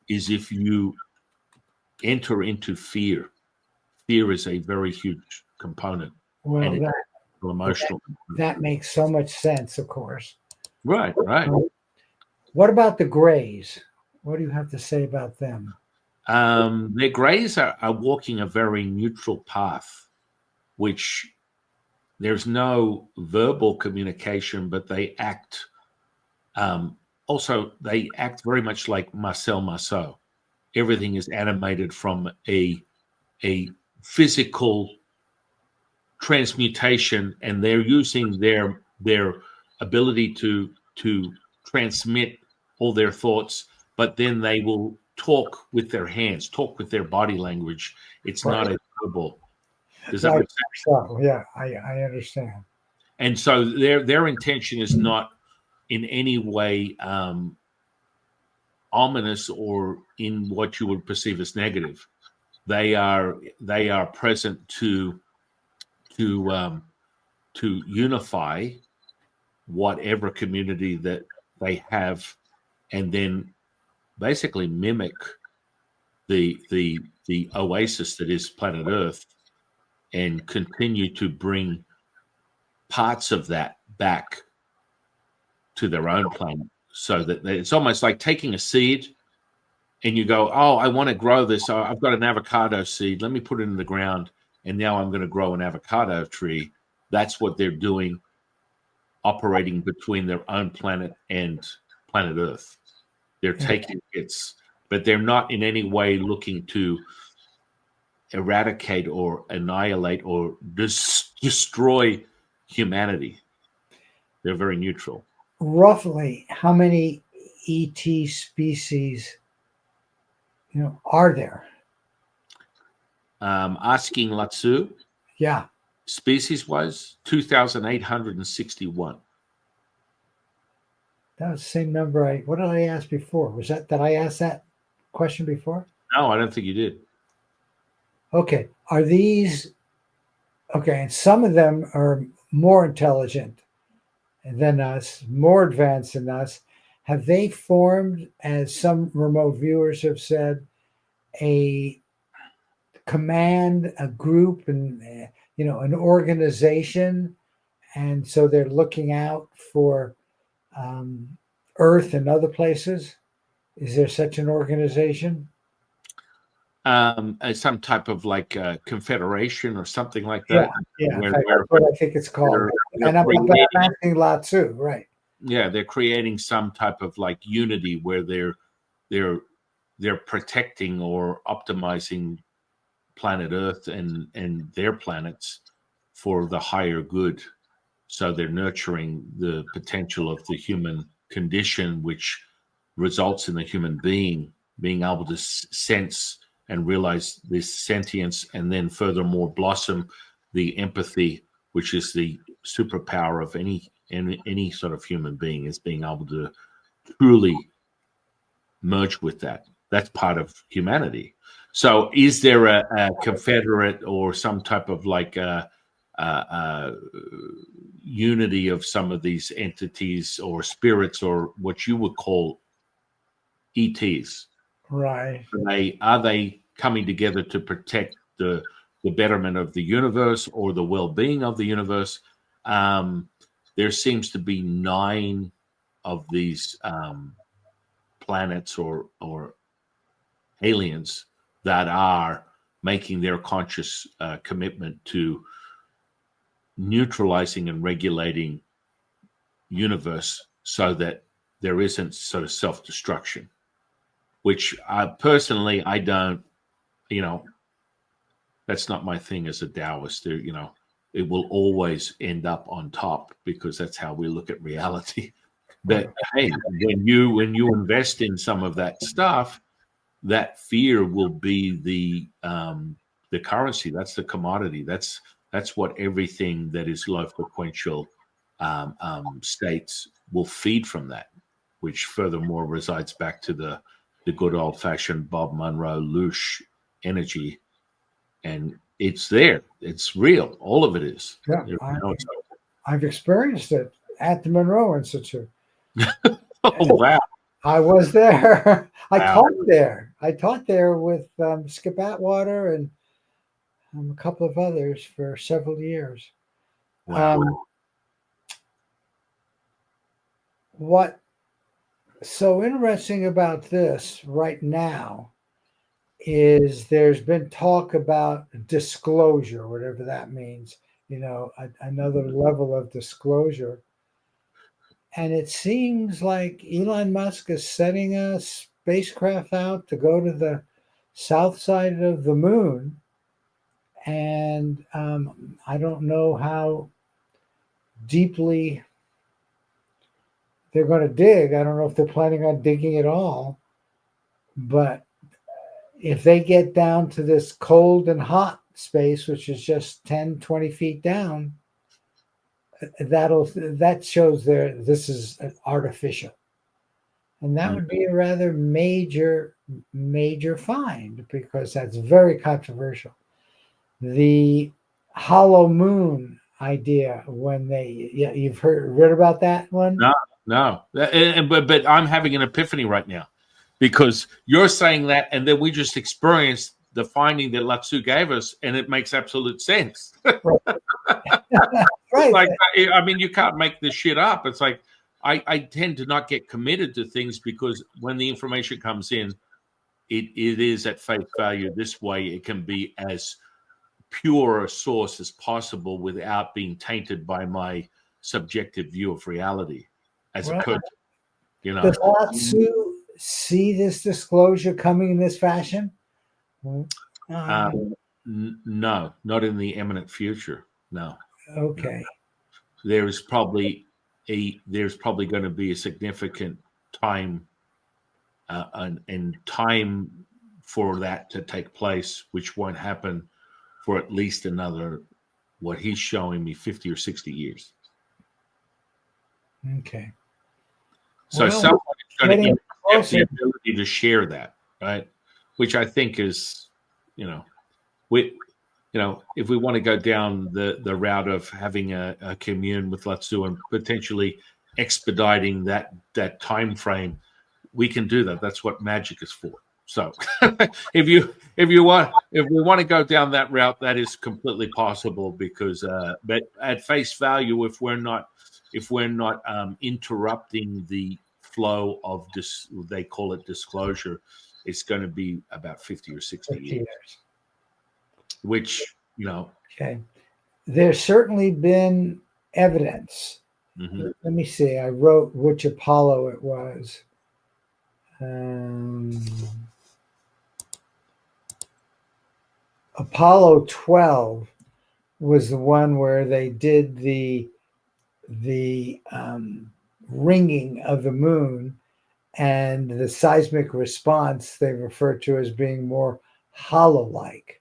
is if you enter into fear. Fear is a very huge component, Well, and it's that emotional. that makes so much sense, of course. Right, right. What about the Greys? What do you have to say about them? The Greys are walking a very neutral path, which there's no verbal communication, but they act. Also, they act very much like Marcel Marceau. Everything is animated from a physical transmutation, and they're using their ability to transmit all their thoughts, but then they will talk with their hands, talk with their body language. It's Right. not a verbal. Does that Right. make sense? So, yeah, I understand. And so their intention is not in any way ominous or in what you would perceive as negative. They are present to unify whatever community that they have, and then basically mimic the oasis that is planet Earth, and continue to bring parts of that back to their own planet, so that it's almost like taking a seed and you go, oh, I want to grow this. Oh, I've got an avocado seed. Let me put it in the ground, and now I'm going to grow an avocado tree. That's what they're doing, operating between their own planet and planet Earth. They're taking hits, but they're not in any way looking to eradicate or annihilate or destroy humanity. They're very neutral. Roughly, how many ET species, are there? Asking Lao Tzu, Yeah, species-wise, 2,861. that was the same number. What did I ask before? Did I ask that question before? No, I don't think you did. Okay, are these okay? And some of them are more intelligent than us, more advanced than us. Have they formed, as some remote viewers have said, a command, a group, and an organization, and so they're looking out for um, Earth and other places? Is there such an organization? Some type of like confederation or something like Yeah, that. yeah. In Where fact, that's what I think it's called. they're And I'm creating, asking Lao Tzu, right? yeah, they're creating some type of like unity where they're protecting or optimizing planet Earth and their planets for the higher good. So they're nurturing the potential of the human condition, which results in the human being being able to sense and realize this sentience, and then furthermore blossom the empathy, which is the superpower of any sort of human being, is being able to truly merge with that. That's part of humanity. So, is there a confederate or some type of like a unity of some of these entities or spirits, or what you would call ETs? Right. Are they coming together to protect the betterment of the universe or the well-being of the universe? There seems to be 9 of these planets or aliens that are making their conscious commitment to neutralizing and regulating universe, so that there isn't sort of self-destruction, which personally I don't you know, that's not my thing as a Taoist. There, you know, it will always end up on top because that's how we look at reality. But hey, when you invest in some of that stuff, that fear will be the currency. That's the commodity. That's what everything that is low frequential states will feed from that, which furthermore resides back to the good old fashioned Bob Monroe loosh energy, and it's there. It's real. All of it is. Yeah, You know, it's, I've experienced it at the Monroe Institute. oh wow! I was there. I Wow. taught there. I taught there with Skip Atwater and a couple of others for several years. Wow. What's so interesting about this right now is there's been talk about disclosure, whatever that means, another level of disclosure. And it seems like Elon Musk is sending a spacecraft out to go to the south side of the moon. And I don't know how deeply they're going to dig. I don't know if they're planning on digging at all. But if they get down to this cold and hot space, which is just 10, 20 feet down, that shows this is artificial. And that would be a rather major find, because that's very controversial. The hollow moon idea, you've read about that one? No. But I'm having an epiphany right now, because you're saying that, and then we just experienced the finding that Lao Tzu gave us, and it makes absolute sense. Right. Like, I mean, you can't make this shit up. It's like I tend to not get committed to things, because when the information comes in, it is at face value. This way, it can be as pure a source as possible without being tainted by my subjective view of reality, as it could. Does Lao Tzu see this disclosure coming in this fashion? No, not in the imminent future. No. Okay. There's probably going to be a significant time and time for that to take place, which won't happen for at least another, what he's showing me, 50 or 60 years. Okay. So someone is going to have the ability to share that, right? Which I think is, if we want to go down the route of having a commune with Lao Tzu and potentially expediting that time frame, we can do that. That's what magic is for. So if we want to go down that route, that is completely possible, because but at face value, if we're not interrupting the flow of they call it disclosure, it's going to be about 50 or 60 years. Which, Okay. There's certainly been evidence. Mm-hmm. Let me see. I wrote which Apollo it was. Apollo 12 was the one where they did the ringing of the moon, and the seismic response they refer to as being more hollow-like.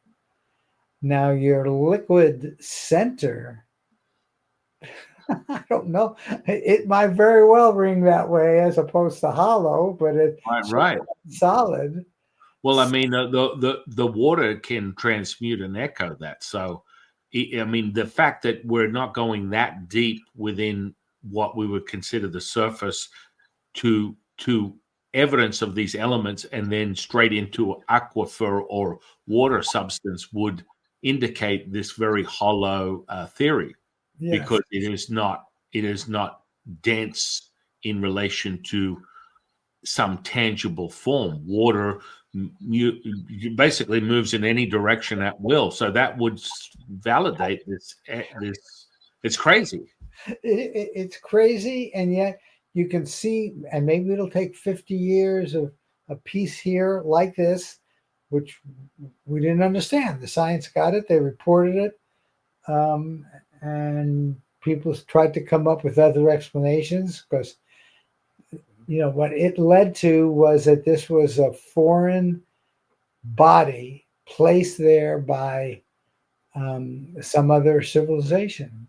Now, your liquid center, I don't know. It might very well ring that way as opposed to hollow, but it's right. solid. Well, I mean, the water can transmute and echo that. So, I mean, the fact that we're not going that deep within what we would consider the surface to evidence of these elements, and then straight into aquifer or water substance, would indicate this very hollow theory. Yes. Because it is not dense in relation to some tangible form. Water basically moves in any direction at will, so that would validate this. It's crazy. It's crazy, and yet you can see, and maybe it'll take 50 years of a piece here like this, which we didn't understand. The science got it, they reported it, and people tried to come up with other explanations because, what it led to was that this was a foreign body placed there by some other civilization.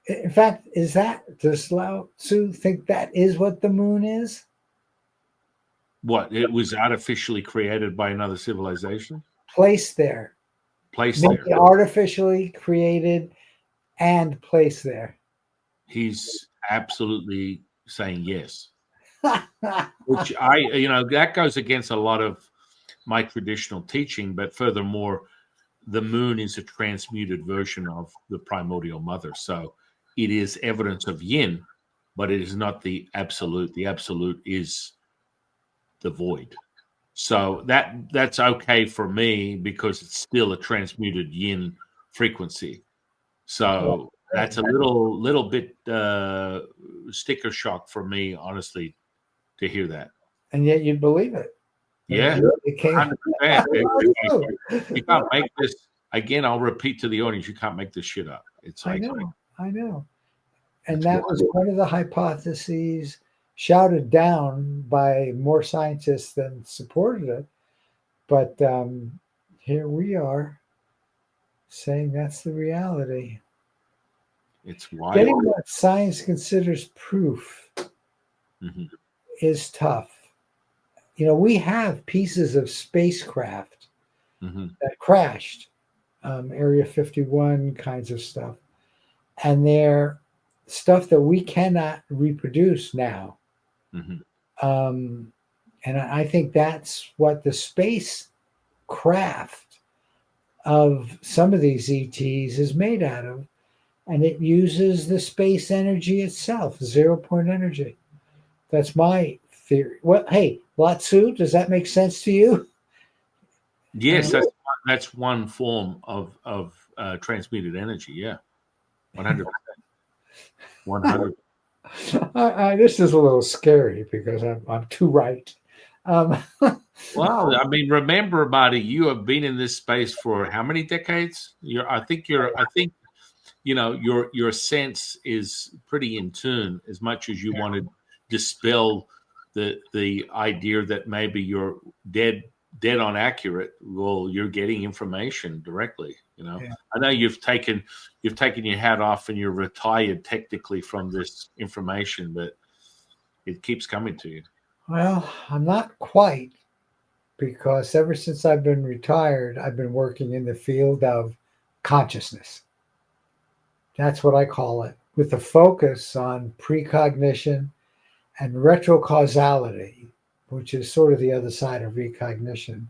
In fact, does Lao Tzu think that is what the moon is? What, it was artificially created by another civilization? Placed there. Placed there. Maybe artificially created and placed there. He's absolutely saying yes. Which that goes against a lot of my traditional teaching, but furthermore, the moon is a transmuted version of the primordial mother. So it is evidence of yin, but it is not the absolute. The absolute is the void. So that's okay for me because it's still a transmuted yin frequency. So that's a little bit sticker shock for me, honestly, to hear that. And yet you believe it. Yeah, it came. 100%. You can't make this. Again, I'll repeat to the audience: you can't make this shit up. It's like I know. And that was one of the hypotheses shouted down by more scientists than supported it. But here we are saying that's the reality. It's wild. Getting what science considers proof is tough. We have pieces of spacecraft that crashed, Area 51 kinds of stuff. And they're stuff that we cannot reproduce now. And I think that's what the spacecraft of some of these ETs is made out of. And it uses the space energy itself, 0-point energy. That's my theory. Well, hey, Lao Tzu, does that make sense to you? Yes, that's one form of transmuted energy. Yeah, 100%. 100. This is a little scary because I'm too right. Well, I mean, remember, Marty, you have been in this space for how many decades? I think your sense is pretty in tune. As much as you want to dispel the idea that maybe you're dead on accurate, well, you're getting information directly. I know you've taken your hat off and you're retired technically from this information, but it keeps coming to you. Well, I'm not quite, because ever since I've been retired, I've been working in the field of consciousness. That's what I call it, with a focus on precognition and retrocausality, which is sort of the other side of recognition,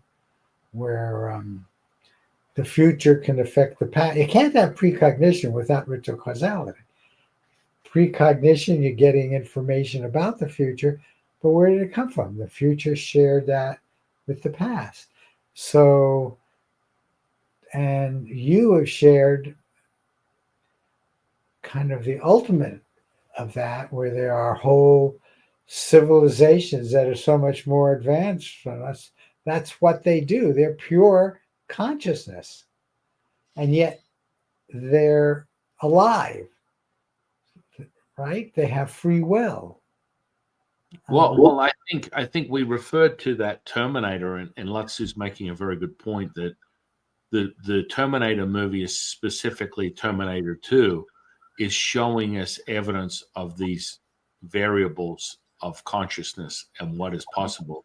where the future can affect the past. You can't have precognition without retrocausality. Precognition, you're getting information about the future, but where did it come from? The future shared that with the past. So, and you have shared kind of the ultimate of that, where there are whole civilizations that are so much more advanced than us. That's what they do. They're pure consciousness, and yet they're alive, right? They have free will. Well, I think we referred to that Terminator, and Lutz is making a very good point that the Terminator movie, is specifically Terminator 2, is showing us evidence of these variables of consciousness and what is possible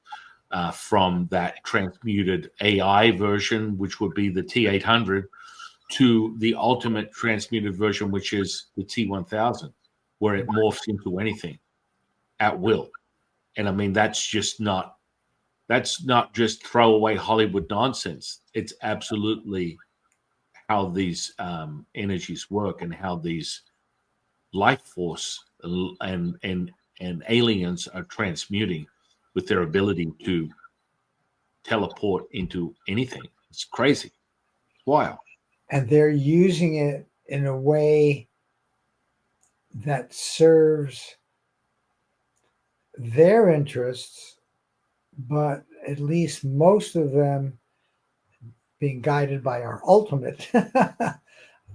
from that transmuted AI version, which would be the T800, to the ultimate transmuted version, which is the T1000, where it morphs into anything at will. And I mean, that's not just throwaway Hollywood nonsense. It's absolutely how these energies work and how these life force and aliens are transmuting with their ability to teleport into anything. It's crazy. Wow. And they're using it in a way that serves their interests but at least most of them being guided by our ultimate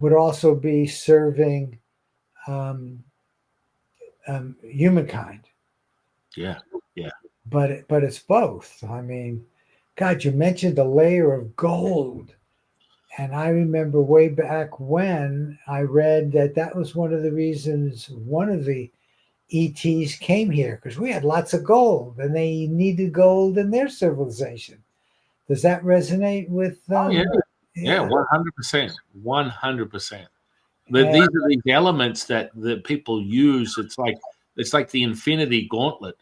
would also be serving um, humankind. Yeah. Yeah. But it's both. I mean, God, you mentioned a layer of gold, and I remember way back when I read that that was one of the reasons one of the ETs came here because we had lots of gold, and they needed gold in their civilization. Does that resonate with Oh yeah. Yeah. yeah. 100%. 100%. But And these are these elements that people use. It's like the infinity gauntlet.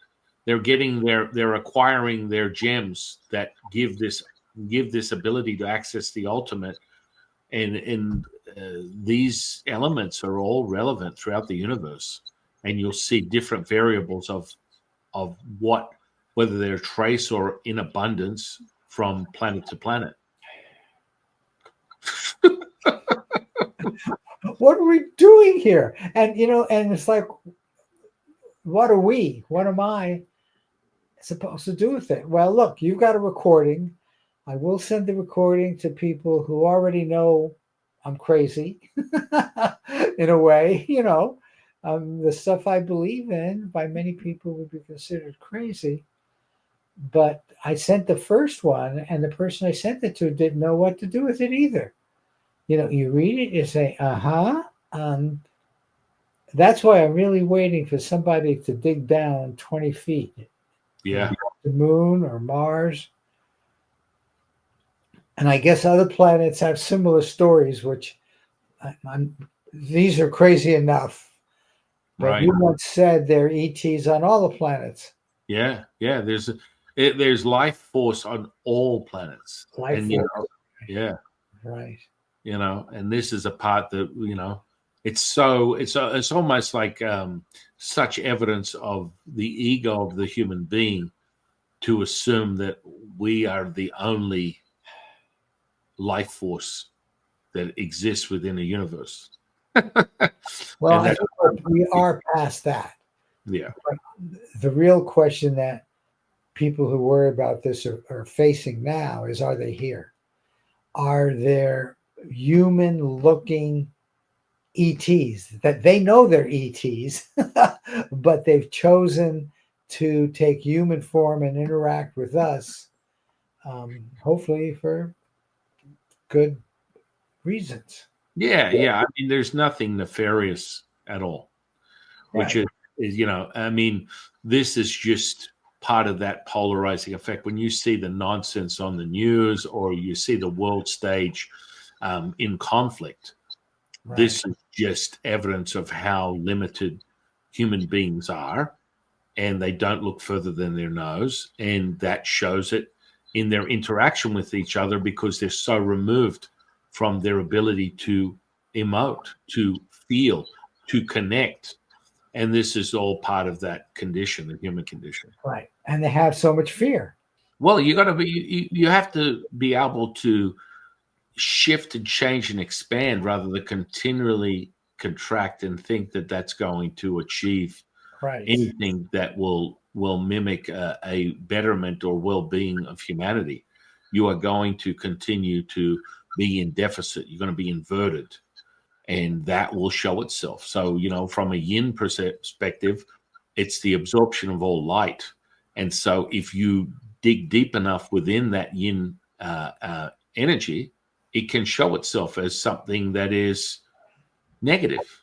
They're acquiring their gems that give this ability to access the ultimate, and these elements are all relevant throughout the universe, and you'll see different variables of what, whether they're trace or in abundance from planet to planet. what are we doing here? And and it's like, what are we? What am I supposed to do with it? Well, look, you've got a recording. I will send the recording to people who already know I'm crazy in a way, the stuff I believe in by many people would be considered crazy. But I sent the first one, and the person I sent it to didn't know what to do with it either. You read it, you say, uh-huh. That's why I'm really waiting for somebody to dig down 20 feet. Yeah. The moon or Mars. And I guess other planets have similar stories, which these are crazy enough. But Right. you once said there are ETs on all the planets. Yeah, yeah. There's life force on all planets, Life and force. yeah, Right. and this is a part that it's almost like such evidence of the ego of the human being to assume that we are the only life force that exists within a universe. Well, And I that's think we are past that. yeah, The real question that people who worry about this are facing now is, are they here? Are there human looking ETs that they know they're ETs, but they've chosen to take human form and interact with us, hopefully for good reasons. yeah. I mean, there's nothing nefarious at all, which Right. is I mean, this is just part of that polarizing effect. When you see the nonsense on the news or you see the world stage in conflict, Right. this is just evidence of how limited human beings are, and they don't look further than their nose, and that shows it in their interaction with each other because they're so removed from their ability to emote, to feel, to connect, and this is all part of that condition, the human condition. Right. And they have so much fear. Well, you have to be able to shift and change and expand rather than continually contract and think that that's going to achieve Right. anything that will mimic a betterment or well-being of humanity. You are going to continue to be in deficit. You're going to be inverted, and that will show itself. So, from a yin perspective, it's the absorption of all light. And so, if you dig deep enough within that yin energy, it can show itself as something that is negative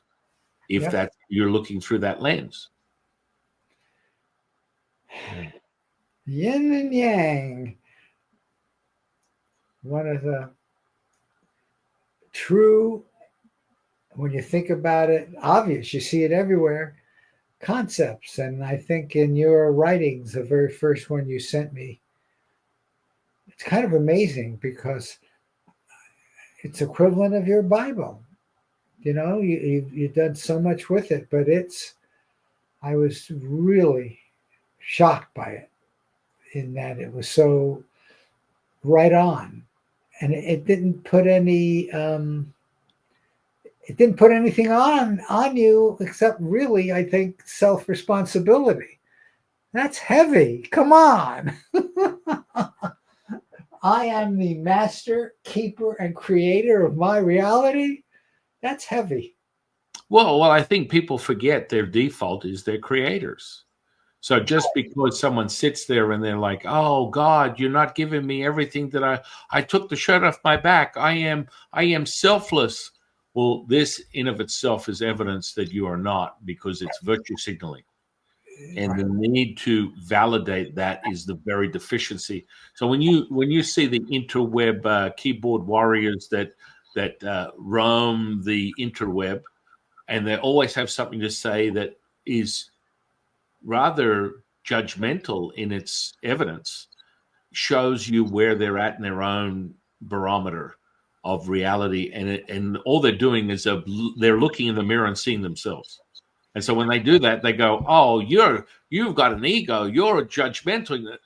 if Yep. that you're looking through that lens. Yin and yang. One of the true, when you think about it, obvious, you see it everywhere, concepts. And I think in your writings, the very first one you sent me, it's kind of amazing because it's equivalent of your Bible. You've done so much with it, but I was really shocked by it in that it was so right on. And it didn't put anything on you except really, I think, self responsibility. That's heavy. Come on. I am the master, keeper, and creator of my reality. That's heavy. Well, I think people forget their default is they're creators. So just because someone sits there and they're like, "Oh God, you're not giving me everything that I took the shirt off my back. I am selfless." Well, this in of itself is evidence that you are not, because it's virtue signaling. And the need to validate that is the very deficiency. So when you see the interweb keyboard warriors that roam the interweb, and they always have something to say that is rather judgmental in its evidence, shows you where they're at in their own barometer of reality, and all they're doing is they're looking in the mirror and seeing themselves. And so when they do that, they go, "Oh, you've got an ego. You're judgmental.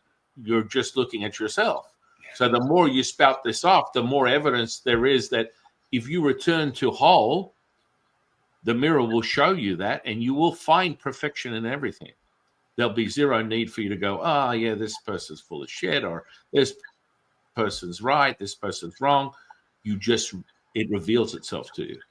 You're just looking at yourself." So the more you spout this off, the more evidence there is that if you return to whole, the mirror will show you that, and you will find perfection in everything. There'll be zero need for you to go, "Oh, yeah, this person's full of shit," or "This person's right, this person's wrong." It reveals itself to you.